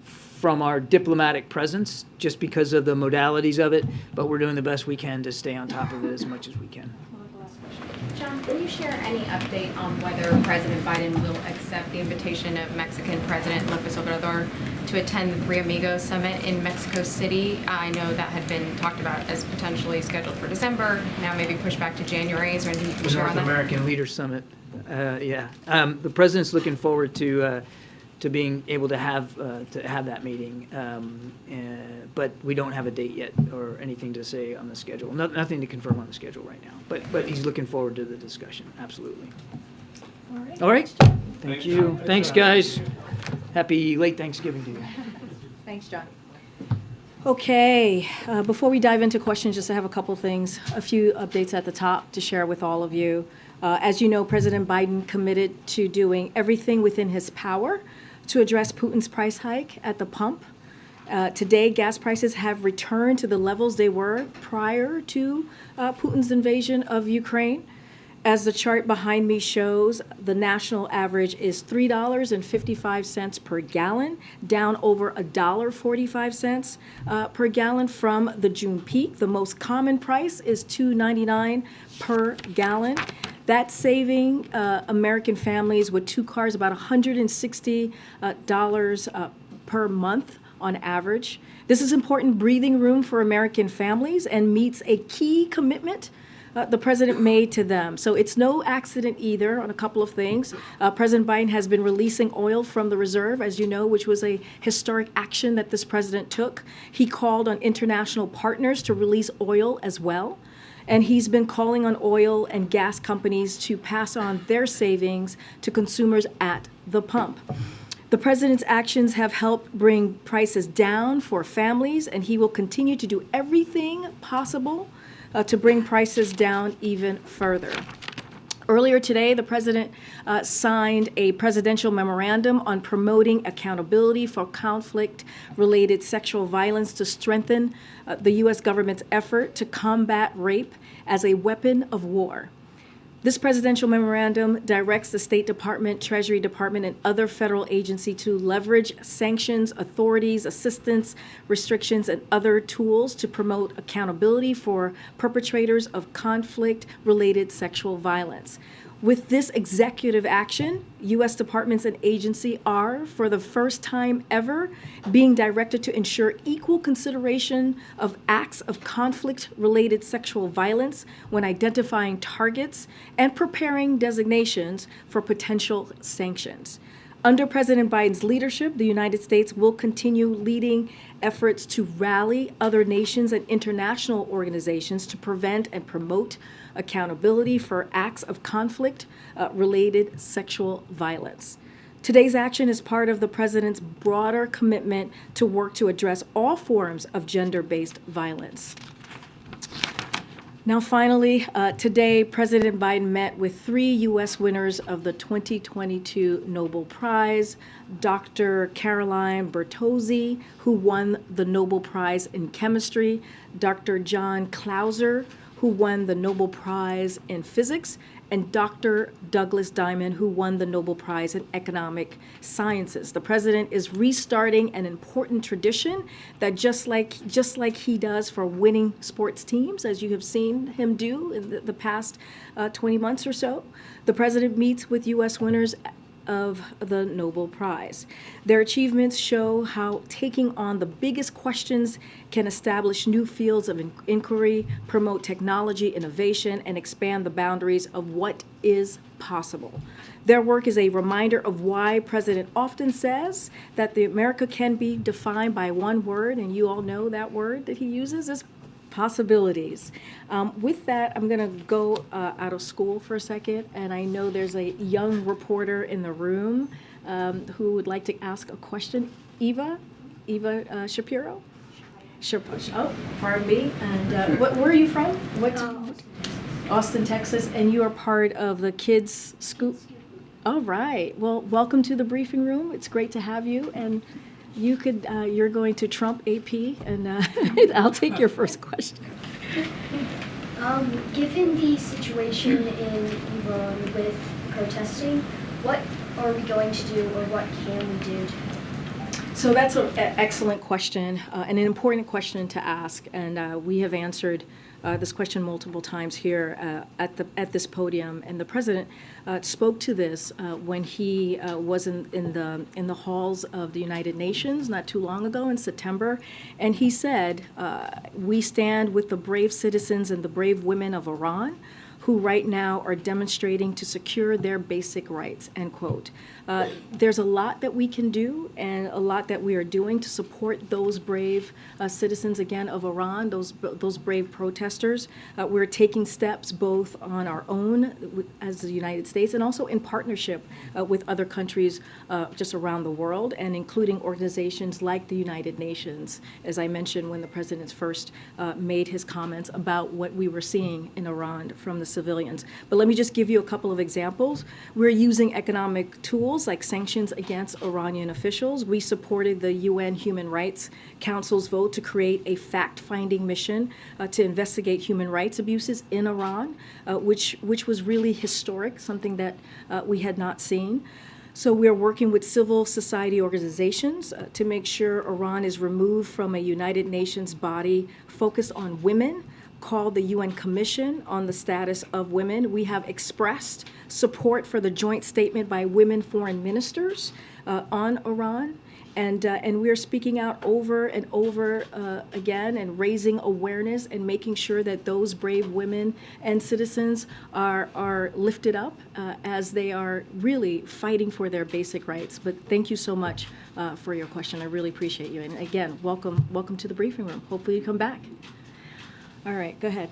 from our diplomatic presence, just because of the modalities of it, but we're doing the best we can to stay on top of it as much as we can. John, can you share any update on whether President Biden will accept the invitation of Mexican President López Obrador to attend the Three Amigos Summit in Mexico City? I know that had been talked about as potentially scheduled for December, now maybe pushed back to January. Is there anything you can The share on North that? American Leaders Summit, the president's looking forward to being able to have that meeting, but we don't have a date yet or anything to say on the schedule. Nothing to confirm on the schedule right now. But he's looking forward to the discussion. Absolutely. All right. Thank you. Thanks, guys. Happy late Thanksgiving to you. Thanks, John. Okay, before we dive into questions, just I have a couple things, a few updates at the top to share with all of you. As you know, President Biden committed to doing everything within his power to address Putin's price hike at the pump. Today, gas prices have returned to the levels they were prior to Putin's invasion of Ukraine. As the chart behind me shows, the national average is $3.55 per gallon, down over $1.45 per gallon from the June peak. The most common price is $2.99 per gallon. That's saving American families with 2 cars about $160 per month on average. This is important breathing room for American families and meets a key commitment the president made to them. So it's no accident either on a couple of things. President Biden has been releasing oil from the reserve, as you know, which was a historic action that this president took. He called on international partners to release oil as well. and he's been calling on oil and gas companies to pass on their savings to consumers at the pump. The president's actions have helped bring prices down for families, and he will continue to do everything possible to bring prices down even further. Earlier today, the president signed a presidential memorandum on promoting accountability for conflict-related sexual violence to strengthen the U.S. government's effort to combat rape as a weapon of war. This presidential memorandum directs the State Department, Treasury Department, and other federal agencies to leverage sanctions, authorities, assistance, restrictions, and other tools to promote accountability for perpetrators of conflict-related sexual violence. With this executive action, U.S. departments and agencies are, for the first time ever, being directed to ensure equal consideration of acts of conflict-related sexual violence when identifying targets and preparing designations for potential sanctions. Under President Biden's leadership, the United States will continue leading efforts to rally other nations and international organizations to prevent and promote accountability for acts of conflict-related sexual violence. Today's action is part of the president's broader commitment to work to address all forms of gender-based violence. Now, finally, today, President Biden met with 3 U.S. winners of the 2022 Nobel Prize, Dr. Caroline Bertozzi, who won the Nobel Prize in Chemistry, Dr. John Clauser, who won the Nobel Prize in Physics, and Dr. Douglas Diamond, who won the Nobel Prize in Economic Sciences. The president is restarting an important tradition that just like he does for winning sports teams, as you have seen him do in the past 20 months or so, the president meets with U.S. winners of the Nobel Prize. Their achievements show how taking on the biggest questions can establish new fields of inquiry, promote technology innovation, and expand the boundaries of what is possible. Their work is a reminder of why President often says that the America can be defined by one word, and you all know that word that he uses is possibilities. With that, I'm going to go out of school for a second, and I know there's a young reporter in the room who would like to ask a question. Eva Shapiro? Oh, pardon me. And where are you from? Austin, Texas, and you are part of the Kids Scoop. All right. Well, welcome to the briefing room. It's great to have you, and you could, you're going to trump AP, and I'll take your first question. Given the situation in Iran with protesting, what are we going to do, or what can we do? So that's an excellent question, and an important question to ask, and we have answered this question multiple times here at this podium, and the president spoke to this when he was in the halls of the United Nations not too long ago in September, and he said, "We stand with the brave citizens and the brave women of Iran, who right now are demonstrating to secure their basic rights," end quote. There's a lot that we can do and a lot that we are doing to support those brave citizens, again, of Iran, those brave protesters. We're taking steps both on our own as the United States and also in partnership with other countries just around the world, and including organizations like the United Nations, as I mentioned when the president first made his comments about what we were seeing in Iran from the civilians. But let me just give you a couple of examples. We're using economic tools like sanctions against Iranian officials. We supported the UN Human Rights Council's vote to create a fact-finding mission to investigate human rights abuses in Iran, which was really historic, something that we had not seen. So we're working with civil society organizations to make sure Iran is removed from a United Nations body focused on women, called the UN Commission on the Status of Women. We have expressed support for the joint statement by women foreign ministers on Iran, and we are speaking out over and over again and raising awareness and making sure that those brave women and citizens are lifted up as they are really fighting for their basic rights. But thank you so much for your question. I really appreciate you. And again, welcome to the briefing room. Hopefully you come back. All right, go ahead.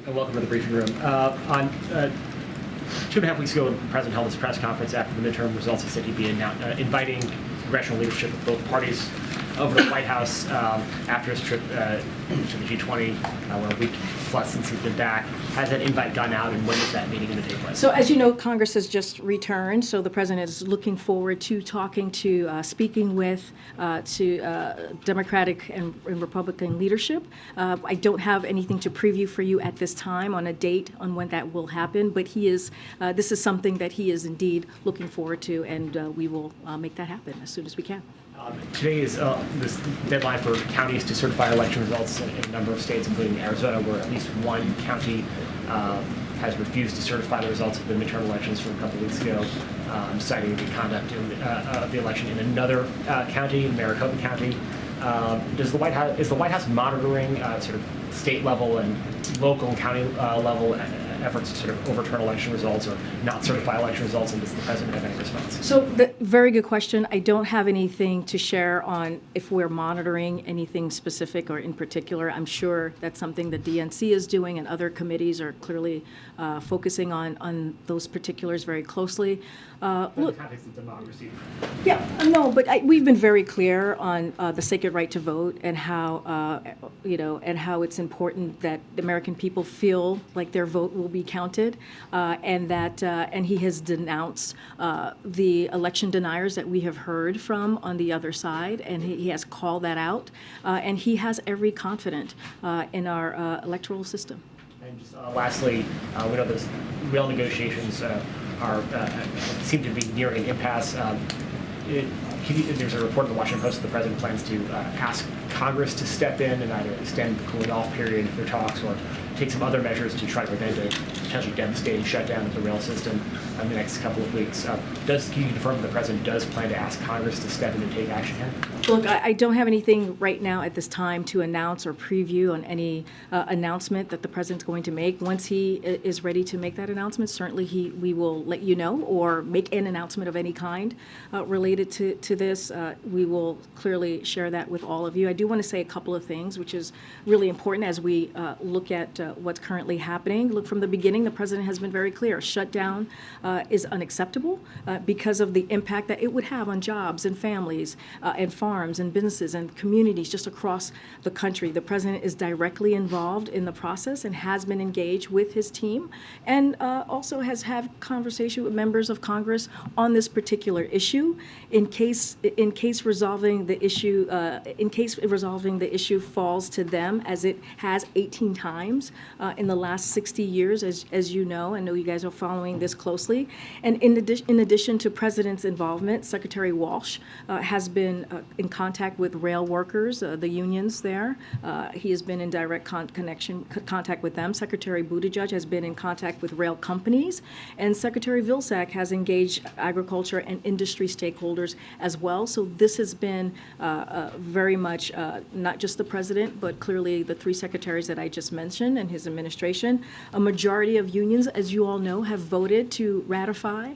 And welcome to the briefing room. On 2.5 weeks ago, when the president held his press conference after the midterm results, he said he'd be inviting congressional leadership of both parties over to the White House after his trip to the G20, where a week plus since he's been back. Has that invite gone out, and when is that meeting going to take place? So as you know, Congress has just returned, so the president is looking forward to talking to, speaking with Democratic and Republican leadership. I don't have anything to preview for you at this time on a date on when that will happen, but he is, this is something that he is indeed looking forward to, and we will make that happen as soon as we can. Today is this deadline for counties to certify election results in a number of states, including Arizona, where at least one county has refused to certify the results of the midterm elections from a couple weeks ago, citing the conduct of the election in another county, Maricopa County. Is the White House monitoring sort of state level and local and county level efforts to sort of overturn election results or not certify election results, and does the president have any response? So, very good question. I don't have anything to share on if we're monitoring anything specific or in particular. I'm sure that's something the DNC is doing, and other committees are clearly focusing on those particulars very closely. In the context of democracy. Yeah, no, but we've been very clear on the sacred right to vote and how, and how it's important that the American people feel like their vote will be counted, and he has denounced the election deniers that we have heard from on the other side, and he has called that out, and he has every confidence in our electoral system. And just lastly, we know those real negotiations seem to be nearing an impasse. There's a report in the Washington Post that the president plans to ask Congress to step in and either extend the cooling off period for talks or take some other measures to try to prevent a potentially devastating shutdown of the rail system in the next couple of weeks. Can you confirm that the president does plan to ask Congress to step in and take action here? Look, I don't have anything right now at this time to announce or preview on any announcement that the president's going to make. Once he is ready to make that announcement, certainly we will let you know, or make an announcement of any kind related to this. We will clearly share that with all of you. I do want to say a couple of things, which is really important as we look at what's currently happening. Look, from the beginning, the president has been very clear. Shutdown is unacceptable because of the impact that it would have on jobs and families and farms and businesses and communities just across the country. The president is directly involved in the process and has been engaged with his team, and also has had conversation with members of Congress on this particular issue in case resolving the issue falls to them, as it has 18 times in the last 60 years, as you know. I know you guys are following this closely. And in addition to President's involvement, Secretary Walsh has been in contact with rail workers, the unions there. He has been in direct contact with them. Secretary Buttigieg has been in contact with rail companies, and Secretary Vilsack has engaged agriculture and industry stakeholders as well. So this has been very much not just the president, but clearly the three secretaries that I just mentioned and his administration. A majority of unions, as you all know, have voted to ratify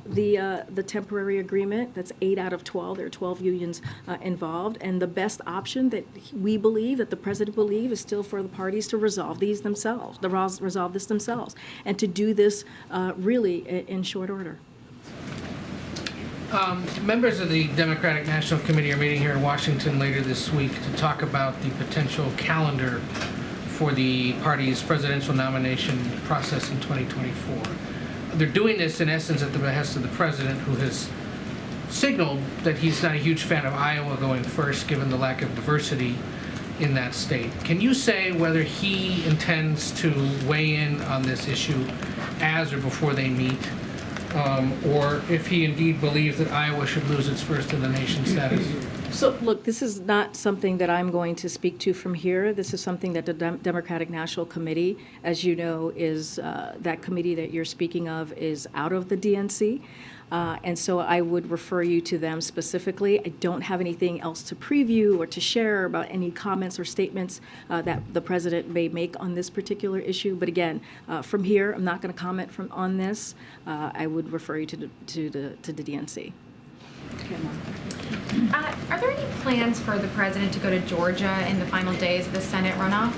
the temporary agreement. That's 8 out of 12. There are 12 unions involved, and the best option that we believe, that the president believes, is still for the parties to resolve this themselves, and to do this really in short order. Members of the Democratic National Committee are meeting here in Washington later this week to talk about the potential calendar for the party's presidential nomination process in 2024. They're doing this, in essence, at the behest of the president, who has signaled that he's not a huge fan of Iowa going first, given the lack of diversity in that state. Can you say whether he intends to weigh in on this issue as or before they meet? Or if he indeed believes that Iowa should lose its first-in-the-nation status? So, look, this is not something that I'm going to speak to from here. This is something that the Democratic National Committee, as you know, is that committee that you're speaking of is out of the DNC. And so I would refer you to them specifically. I don't have anything else to preview or to share about any comments or statements that the president may make on this particular issue. But again, from here, I'm not going to comment on this. I would refer you to the DNC. Are there any plans for the president to go to Georgia in the final days of the Senate runoff?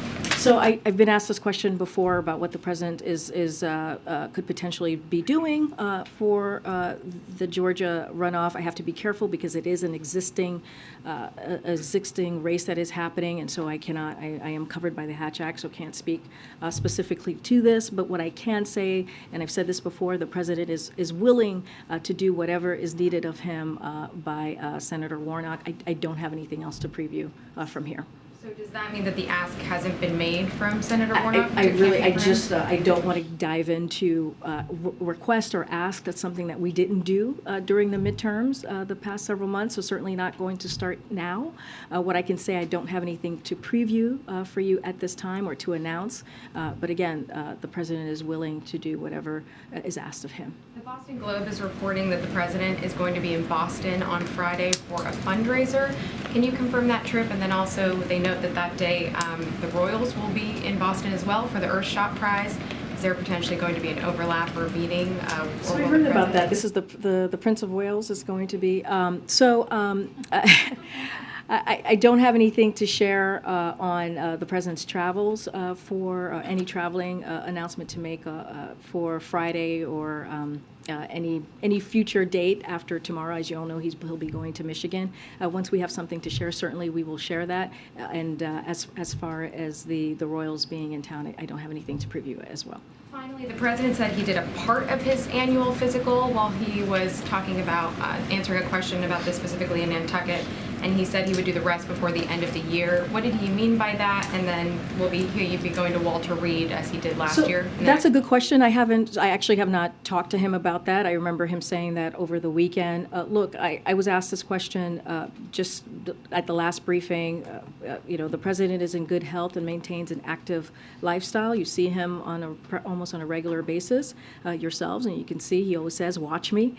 So I've been asked this question before about what the president could potentially be doing for the Georgia runoff. I have to be careful because it is an existing race that is happening, and so I am covered by the Hatch Act, so can't speak specifically to this. But what I can say, and I've said this before, the president is willing to do whatever is needed of him by Senator Warnock. I don't have anything else to preview from here. So does that mean that the ask hasn't been made from Senator Warnock? I don't want to dive into request or ask. That's something that we didn't do during the midterms the past several months, so certainly not going to start now. What I can say, I don't have anything to preview for you at this time or to announce, but again, the president is willing to do whatever is asked of him. The Boston Globe is reporting that the president is going to be in Boston on Friday for a fundraiser. Can you confirm that trip? And then also, they note that day the Royals will be in Boston as well for the Earthshot Prize. Is there potentially going to be an overlap or meeting? So I heard about that. This is the Prince of Wales is going to be. I don't have anything to share on the president's travels for any traveling announcement to make for Friday or any future date after tomorrow. As you all know, he'll be going to Michigan. Once we have something to share, certainly we will share that. And as far as the Royals being in town, I don't have anything to preview as well. Finally, the president said he did a part of his annual physical while he was talking about answering a question about this specifically in Nantucket, and he said he would do the rest before the end of the year. What did he mean by that? And then will he be going to Walter Reed as he did last year? That's a good question. I actually have not talked to him about that. I remember him saying that over the weekend. Look, I was asked this question just at the last briefing. The president is in good health and maintains an active lifestyle. You see him on almost on a regular basis yourselves, and you can see he always says, "Watch me."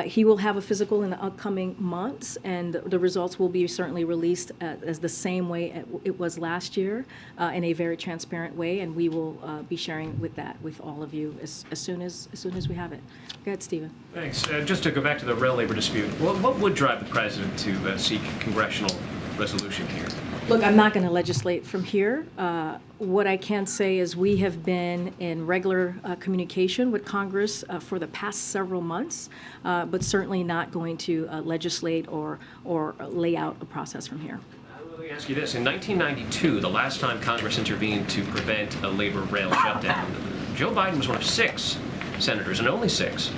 He will have a physical in the upcoming months, and the results will be certainly released as the same way it was last year, in a very transparent way, and we will be sharing with all of you as soon as we have it. Go ahead, Stephen. Thanks. Just to go back to the rail labor dispute, what would drive the president to seek congressional resolution here? Look, I'm not going to legislate from here. What I can say is we have been in regular communication with Congress for the past several months, but certainly not going to legislate or lay out a process from here. Let me ask you this. In 1992, the last time Congress intervened to prevent a labor rail shutdown, Joe Biden was one of 6 senators, and only 6,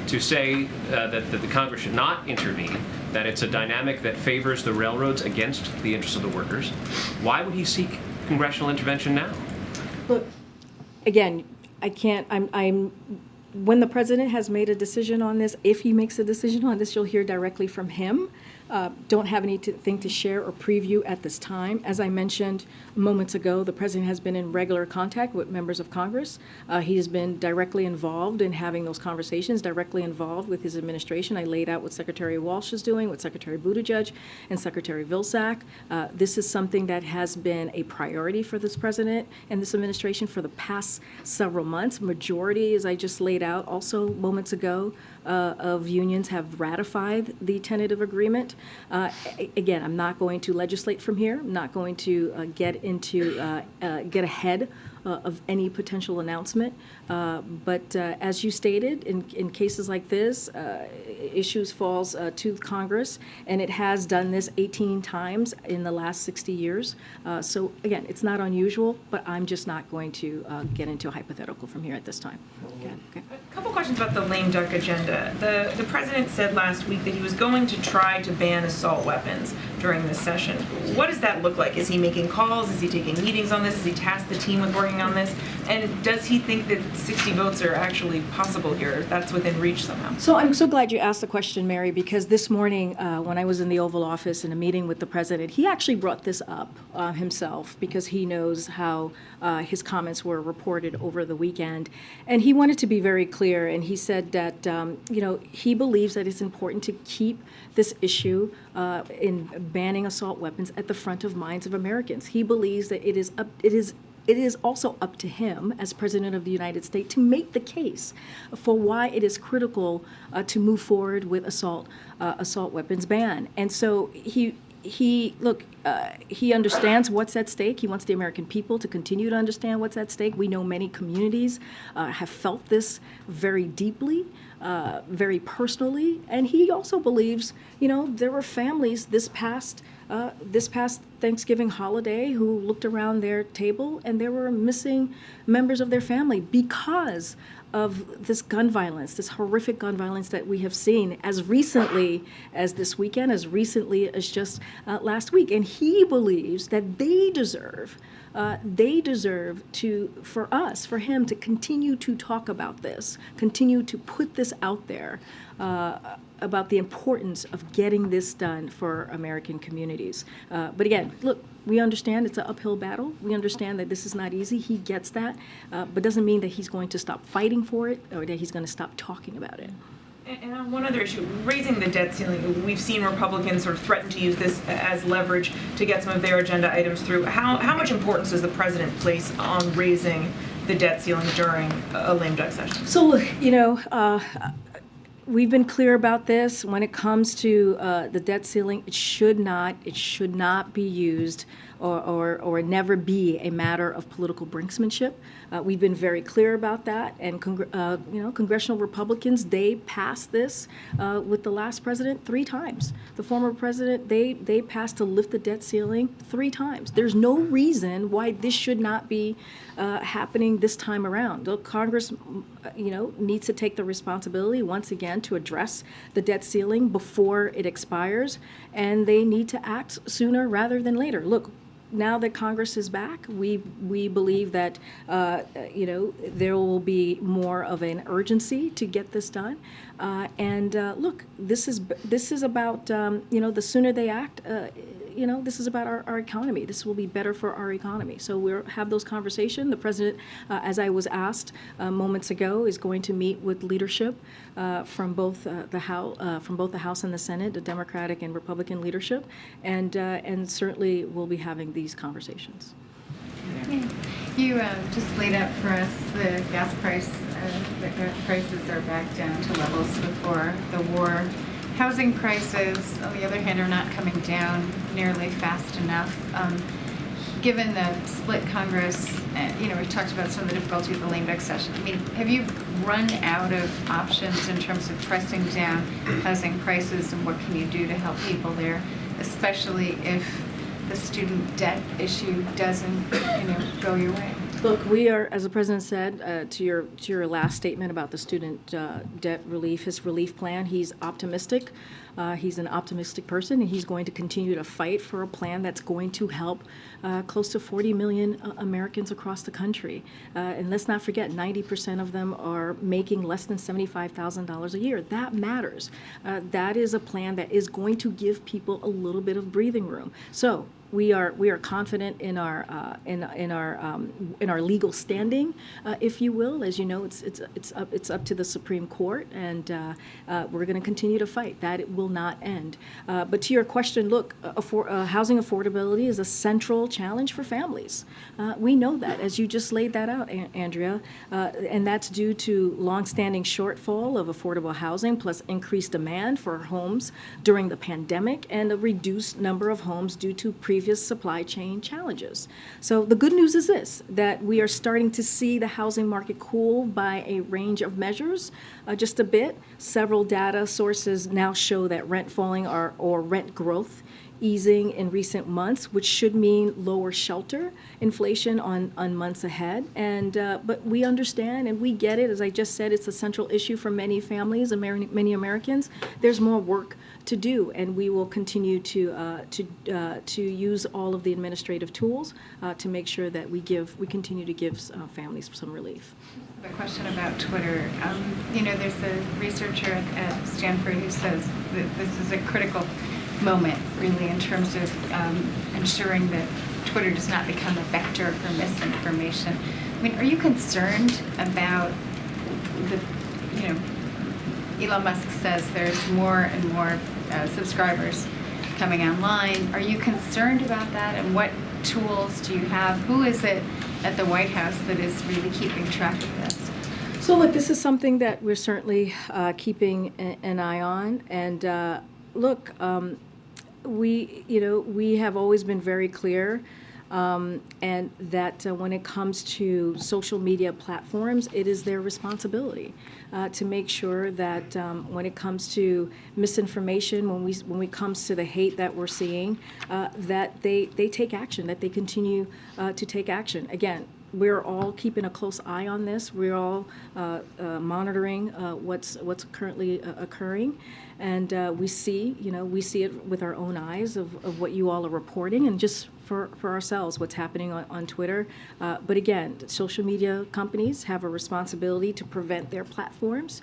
to say that the Congress should not intervene, that it's a dynamic that favors the railroads against the interests of the workers. Why would he seek congressional intervention now? Look, again, I can't, when the president has made a decision on this, if he makes a decision on this, you'll hear directly from him. Don't have anything to share or preview at this time. As I mentioned moments ago, the president has been in regular contact with members of Congress. He has been directly involved in having those conversations, directly involved with his administration. I laid out what Secretary Walsh is doing, what Secretary Buttigieg and Secretary Vilsack. This is something that has been a priority for this president and this administration for the past several months. Majority, as I just laid out also moments ago, of unions have ratified the tentative agreement. Again, I'm not going to legislate from here. I'm not going to get ahead of any potential announcement. But as you stated, in cases like this, issues falls to Congress, and it has done this 18 times in the last 60 years. So again, it's not unusual, but I'm just not going to get into a hypothetical from here at this time. Okay. A couple questions about the lame duck agenda. The president said last week that he was going to try to ban assault weapons during this session. What does that look like? Is he making calls? Is he taking meetings on this? Has he tasked the team with working on this? And does he think that 60 votes are actually possible here? That's within reach somehow. So I'm so glad you asked the question, Mary, because this morning when I was in the Oval Office in a meeting with the president, he actually brought this up himself because he knows how his comments were reported over the weekend. And he wanted to be very clear, and he said that he believes that it's important to keep this issue in banning assault weapons at the front of minds of Americans. He believes that it is also up to him as President of the United States to make the case for why it is critical to move forward with assault weapons ban. And so he understands what's at stake. He wants the American people to continue to understand what's at stake. We know many communities have felt this very deeply, very personally, and he also believes, there were families this past Thanksgiving holiday who looked around their table and there were missing members of their family because of this gun violence, this horrific gun violence that we have seen as recently as this weekend, as recently as just last week. And he believes that they deserve for him to continue to talk about this, continue to put this out there about the importance of getting this done for American communities. But again, look, we understand it's an uphill battle. We understand that this is not easy. He gets that, but doesn't mean that he's going to stop fighting for it or that he's going to stop talking about it. And on one other issue, raising the debt ceiling, we've seen Republicans sort of threaten to use this as leverage to get some of their agenda items through. How much importance does the president place on raising the debt ceiling during a lame duck session? So look, we've been clear about this. When it comes to the debt ceiling, it should not be used or never be a matter of political brinksmanship. We've been very clear about that, and congressional Republicans, they passed this with the last president 3 times. The former president, they passed to lift the debt ceiling 3 times. There's no reason why this should not be happening this time around. Congress, needs to take the responsibility once again to address the debt ceiling before it expires, and they need to act sooner rather than later. Look, now that Congress is back, we believe that there will be more of an urgency to get this done. Look, this is about the sooner they act. This is about our economy. This will be better for our economy. So we'll have those conversations. The president, as I was asked moments ago, is going to meet with leadership from both the House and the Senate, the Democratic and Republican leadership, and certainly we'll be having these conversations. You just laid out for us the gas price. The gas prices are back down to levels before the war. Housing prices, on the other hand, are not coming down nearly fast enough. Given the split Congress, we've talked about some of the difficulty of the lame duck session. I mean, have you run out of options in terms of pressing down housing prices, and what can you do to help people there, especially if the student debt issue doesn't, go your way? Look, we are, as the president said, to your last statement about the student debt relief, his relief plan, he's optimistic. He's an optimistic person, and he's going to continue to fight for a plan that's going to help close to 40 million Americans across the country. And let's not forget, 90% of them are making less than $75,000 a year. That matters. That is a plan that is going to give people a little bit of breathing room. So we are confident in our legal standing, if you will. As you know, it's up to the Supreme Court, and we're going to continue to fight. That it will not end. But to your question, look, housing affordability is a central challenge for families. We know that, as you just laid that out, Andrea, and that's due to longstanding shortfall of affordable housing, plus increased demand for homes during the pandemic, and a reduced number of homes due to previous supply chain challenges. So the good news is this, that we are starting to see the housing market cool by a range of measures, just a bit. Several data sources now show that rent falling or rent growth easing in recent months, which should mean lower shelter inflation on months ahead. And but we understand and we get it. As I just said, it's a central issue for many families and many Americans. There's more work to do, and we will continue to use all of the administrative tools to make sure that we continue to give families some relief. A question about Twitter. There's a researcher at Stanford who says that this is a critical moment, really, in terms of ensuring that Twitter does not become a vector for misinformation. I mean, are you concerned about Elon Musk says there's more and more subscribers coming online. Are you concerned about that, and what tools do you have? Who is it at the White House that is really keeping track of this? So look, this is something that we're certainly keeping an eye on, and look, we have always been very clear, and that when it comes to social media platforms, it is their responsibility to make sure that when it comes to misinformation, when it comes to the hate that we're seeing, that they take action, that they continue to take action. Again, we're all keeping a close eye on this. We're all monitoring what's currently occurring, and we see it with our own eyes of what you all are reporting, and just for ourselves what's happening on Twitter. But again, social media companies have a responsibility to prevent their platforms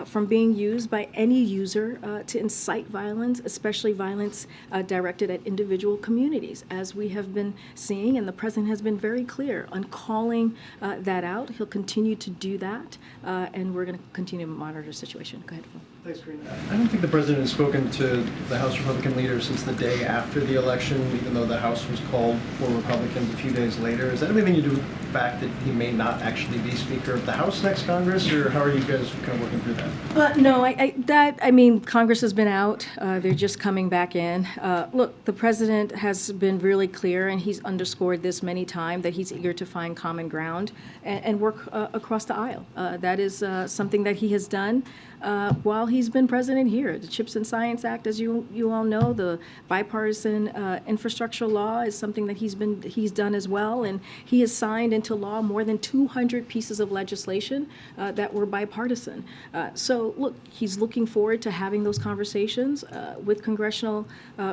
from being used by any user to incite violence, especially violence directed at individual communities, as we have been seeing, and the president has been very clear on calling that out. He'll continue to do that, and we're going to continue to monitor the situation. Go ahead, Phil. Thanks, Karine. I don't think the president has spoken to the House Republican leader since the day after the election, even though the House was called for Republicans a few days later. Is that anything to do with the fact that he may not actually be Speaker of the House next Congress, or how are you guys kind of working through that? No, I mean, Congress has been out. They're just coming back in. Look, the president has been really clear, and he's underscored this many times, that he's eager to find common ground and work across the aisle. That is something that he has done while he's been president here. The CHIPS and Science Act, as you all know, the bipartisan infrastructure law is something that he's done as well, and he has signed into law more than 200 pieces of legislation that were bipartisan. So look, he's looking forward to having those conversations with congressional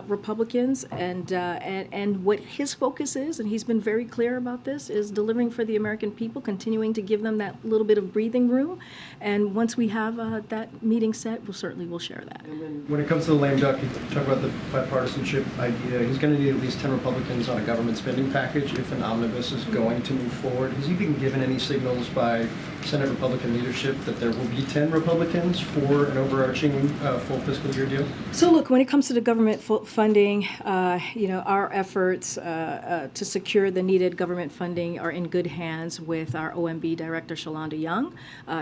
Republicans, and what his focus is, and he's been very clear about this, is delivering for the American people, continuing to give them that little bit of breathing room. And once we have that meeting set, we'll share that. And then when it comes to the lame duck, you talk about the bipartisanship idea. He's going to need at least 10 Republicans on a government spending package if an omnibus is going to move forward. Has he been given any signals by Senate Republican leadership that there will be 10 Republicans for an overarching full fiscal year deal? So look, when it comes to the government funding, our efforts to secure the needed government funding are in good hands with our OMB director, Shalonda Young.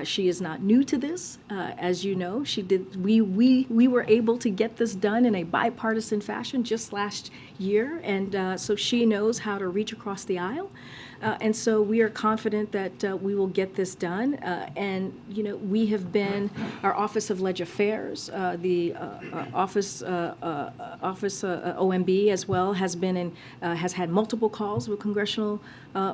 She is not new to this. As you know, we were able to get this done in a bipartisan fashion just last year, and so she knows how to reach across the aisle. And so we are confident that we will get this done. And, we have been, our Office of Leg Affairs, the Office OMB as well, has had multiple calls with congressional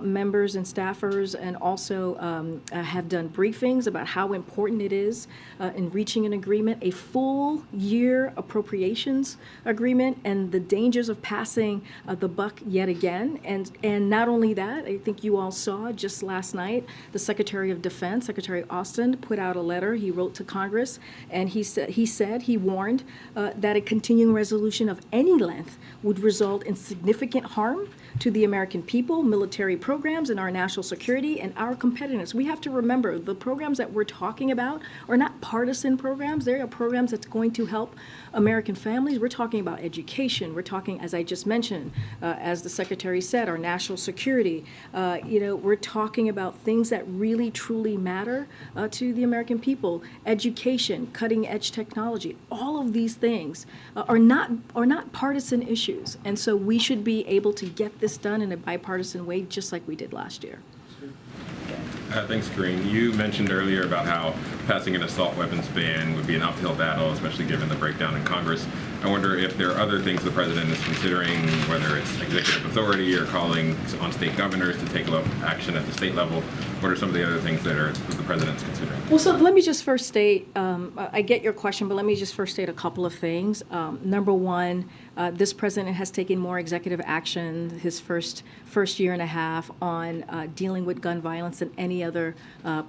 members and staffers, and also have done briefings about how important it is in reaching an agreement, a full year appropriations agreement, and the dangers of passing the buck yet again. And not only that, I think you all saw just last night, the Secretary of Defense, Secretary Austin, put out a letter he wrote to Congress, and he warned that a continuing resolution of any length would result in significant harm to the American people, military programs, and our national security and our competitiveness. We have to remember the programs that we're talking about are not partisan programs. They are programs that's going to help American families. We're talking about education. We're talking, as I just mentioned, as the Secretary said, our national security. We're talking about things that really, truly matter to the American people. Education, cutting-edge technology, all of these things are not partisan issues. And so we should be able to get this done in a bipartisan way, just like we did last year. Thanks, Karine. You mentioned earlier about how passing an assault weapons ban would be an uphill battle, especially given the breakdown in Congress. I wonder if there are other things the president is considering, whether it's executive authority or calling on state governors to take action at the state level. What are some of the other things that the president's considering? Well, so let me just first state, I get your question, but let me just first state a couple of things. Number one, this president has taken more executive action his first year and a half on dealing with gun violence than any other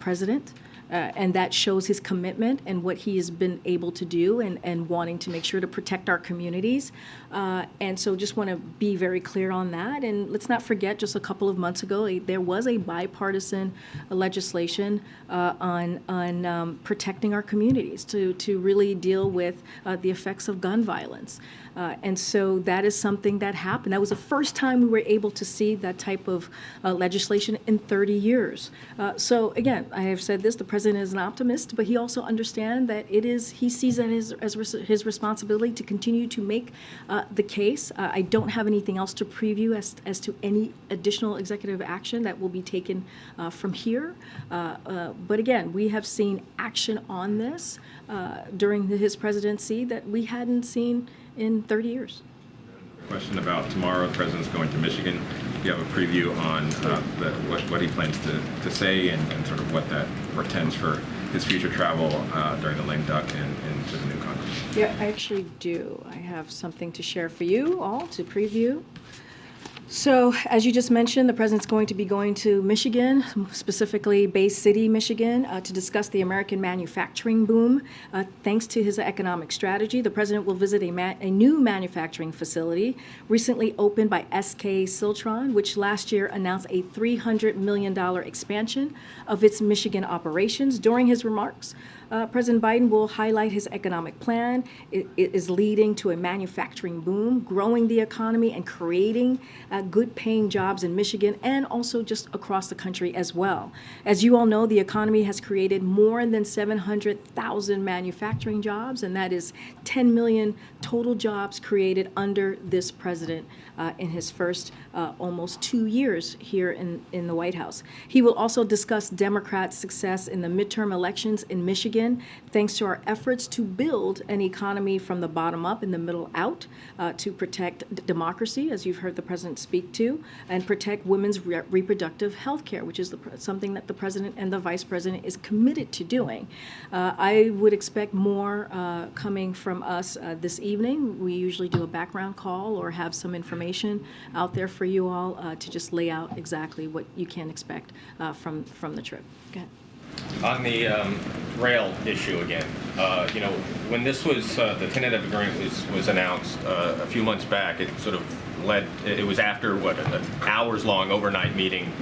president. And that shows his commitment and what he has been able to do, and wanting to make sure to protect our communities. And so just want to be very clear on that. And let's not forget, just a couple of months ago, there was a bipartisan legislation on protecting our communities to really deal with the effects of gun violence. And so that is something that happened. That was the first time we were able to see that type of legislation in 30 years. So again, I have said this, the president president is an optimist, but he also understands that he sees that as his responsibility to continue to make the case. I don't have anything else to preview as to any additional executive action that will be taken from here. But again, we have seen action on this during his presidency that we hadn't seen in 30 years. Question about tomorrow, the president's going to Michigan. Do you have a preview on what he plans to say and sort of what that portends for his future travel during the lame duck and into the new Congress? Yeah, I actually do. I have something to share for you all to preview. So, as you just mentioned, the president's going to be going to Michigan, specifically Bay City, Michigan, to discuss the American manufacturing boom. Thanks to his economic strategy, the president will visit a new manufacturing facility recently opened by SK Siltron, which last year announced a $300 million expansion of its Michigan operations. During his remarks, President Biden will highlight his economic plan. It is leading to a manufacturing boom, growing the economy and creating good paying jobs in Michigan and also just across the country as well. As you all know, the economy has created more than 700,000 manufacturing jobs, and that is 10 million total jobs created under this president in his first almost 2 years here in the White House. He will also discuss Democrats' success in the midterm elections in Michigan, thanks to our efforts to build an economy from the bottom up and the middle out to protect democracy, as you've heard the president speak to, and protect women's reproductive health care, which is something that the president and the vice president is committed to doing. I would expect more coming from us this evening. We usually do a background call or have some information out there for you all to just lay out exactly what you can expect from the trip. Go ahead. On the rail issue again, when this was, the tentative agreement was announced a few months back, it sort of it was after, an hours-long overnight meeting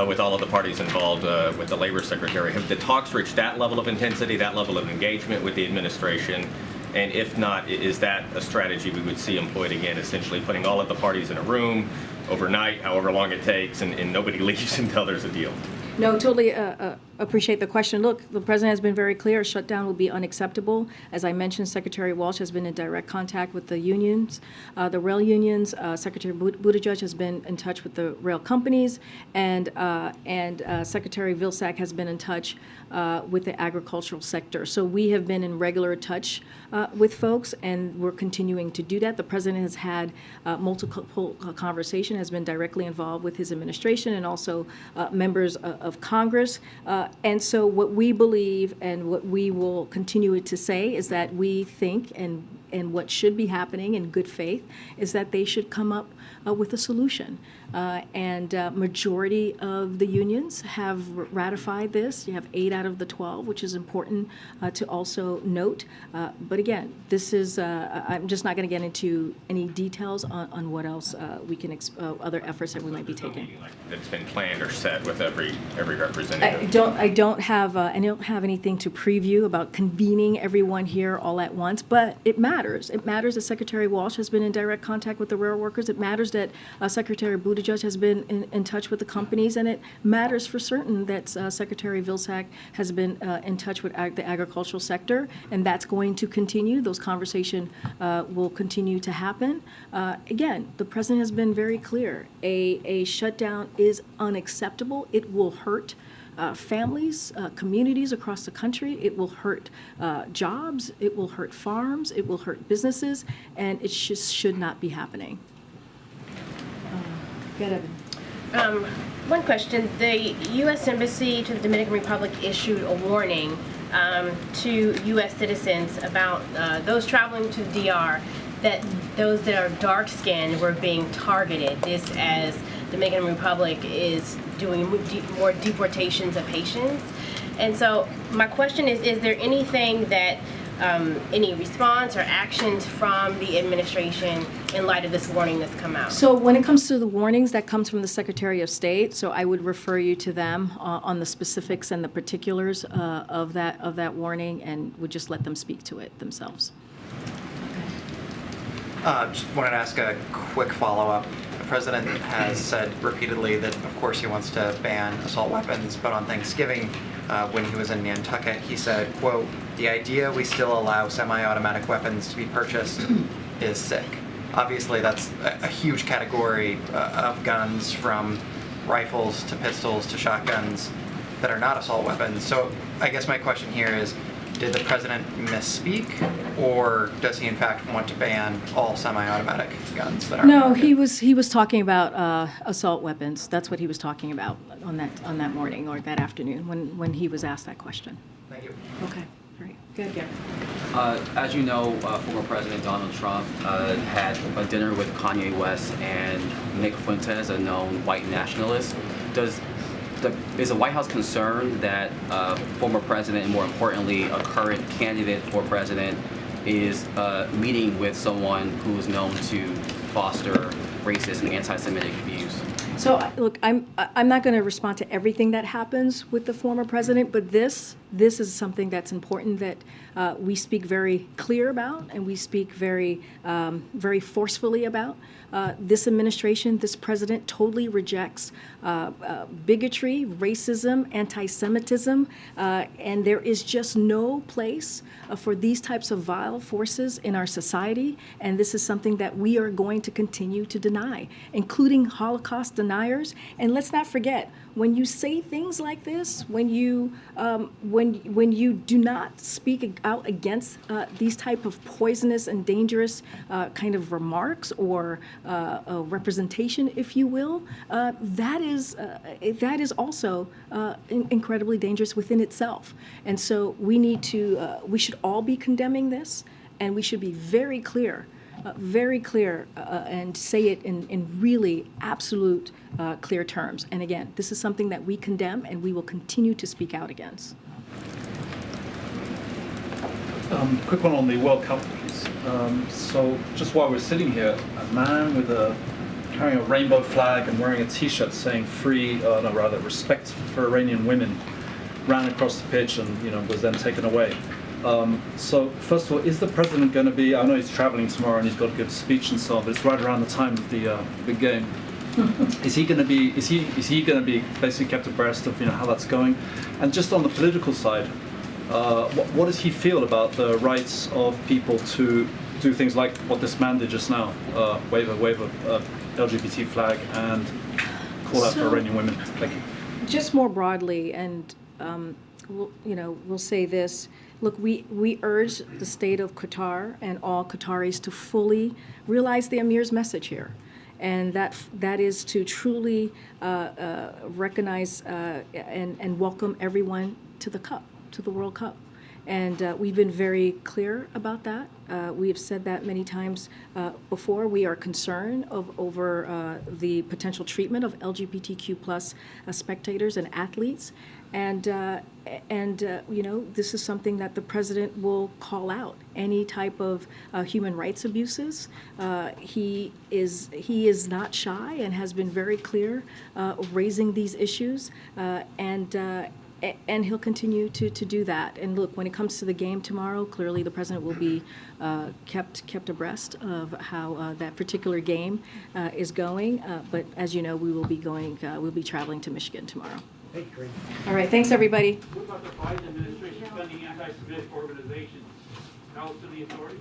with all of the parties involved with the labor secretary. Have the talks reached that level of intensity, that level of engagement with the administration? And if not, is that a strategy we would see employed again, essentially putting all of the parties in a room overnight, however long it takes, and nobody leaves until there's a deal? No, totally appreciate the question. Look, the president has been very clear. A shutdown will be unacceptable. As I mentioned, Secretary Walsh has been in direct contact with the unions, the rail unions. Secretary Buttigieg has been in touch with the rail companies, and Secretary Vilsack has been in touch with the agricultural sector. So we have been in regular touch with folks, and we're continuing to do that. The president has had multiple conversation, has been directly involved with his administration and also members of Congress. And so what we believe and what we will continue to say is that we think and what should be happening in good faith is that they should come up with a solution. And majority of the unions have ratified this. You have 8 out of the 12, which is important to also note. But again, this is, I'm just not going to get into any details on what else we can, other efforts that we might be taking. That's been planned or set with every representative? I don't have anything to preview about convening everyone here all at once, but it matters. It matters that Secretary Walsh has been in direct contact with the rail workers. It matters that Secretary Buttigieg has been in touch with the companies, and it matters for certain that Secretary Vilsack has been in touch with the agricultural sector, and that's going to continue. Those conversations will continue to happen. Again, the president has been very clear. A shutdown is unacceptable. It will hurt families, communities across the country. It will hurt jobs. It will hurt farms. It will hurt businesses, and it just should not be happening. Go ahead, Evan. One question. The U.S. Embassy to the Dominican Republic issued a warning to U.S. citizens about those traveling to the DR, that those that are dark-skinned were being targeted. This as the Dominican Republic is doing more deportations of Haitians. And so my question is there anything that, any response or actions from the administration in light of this warning that's come out? So when it comes to the warnings, that comes from the Secretary of State. So I would refer you to them on the specifics and the particulars of that warning, and would just let them speak to it themselves. Just wanted to ask a quick follow-up. president has said repeatedly that, of course, he wants to ban assault weapons, but on Thanksgiving, when he was in Nantucket, he said, quote, "The idea we still allow semi-automatic weapons to be purchased is sick." Obviously, that's a huge category of guns, from rifles to pistols to shotguns, that are not assault weapons. So I guess my question here is, did the president misspeak, or does he in fact want to ban all semi-automatic guns that are? No, he was talking about assault weapons. That's what he was talking about on that morning or that afternoon when he was asked that question. Thank you. Okay, great, good. As you know, former President Donald Trump had a dinner with Kanye West and Nick Fuentes, a known white nationalist. Is the White House concerned that former president, and more importantly, a current candidate for president, is meeting with someone who is known to foster racist and anti-Semitic views? So look, I'm not going to respond to everything that happens with the former president, but this is something that's important that we speak very clear about, and we speak very forcefully about. This administration, this president totally rejects bigotry, racism, anti-Semitism, and there is just no place for these types of vile forces in our society, and this is something that we are going to continue to deny, including Holocaust deniers. And let's not forget, when you say things like this, when you do not speak out against these type of poisonous and dangerous kind of remarks or representation, if you will, that is also incredibly dangerous within itself. And so we should all be condemning this, and we should be very clear and say it in really absolute clear terms. And again, this is something that we condemn and we will continue to speak out against. Quick one on the World Cup, please. So just while we're sitting here, a man carrying a rainbow flag and wearing a T-shirt saying respect for Iranian women ran across the pitch and was then taken away. So first of all, is the president going to be? I know he's traveling tomorrow and he's got a good speech and so on, but it's right around the time of the big game. Is he going to be? Is he going to be basically kept abreast of how that's going? And just on the political side, what does he feel about the rights of people to do things like what this man did just now, wave a LGBT flag and call out for Iranian women? Thank you. Just more broadly, and we'll say this. Look, we urge the state of Qatar and all Qataris to fully realize the Emir's message here, and that is to truly recognize and welcome everyone to the World Cup. And we've been very clear about that. We have said that many times before. We are concerned over the potential treatment of LGBTQ plus spectators and athletes. And this is something that the president will call out. Any type of human rights abuses. He is not shy and has been very clear raising these issues. And he'll continue to do that. And look, when it comes to the game tomorrow, clearly the president will be kept abreast of how that particular game is going. But as you know, we'll be traveling to Michigan tomorrow. Thank you, Karine. All right, thanks everybody. What about the Biden administration funding anti-Semitic organizations? How to the authorities?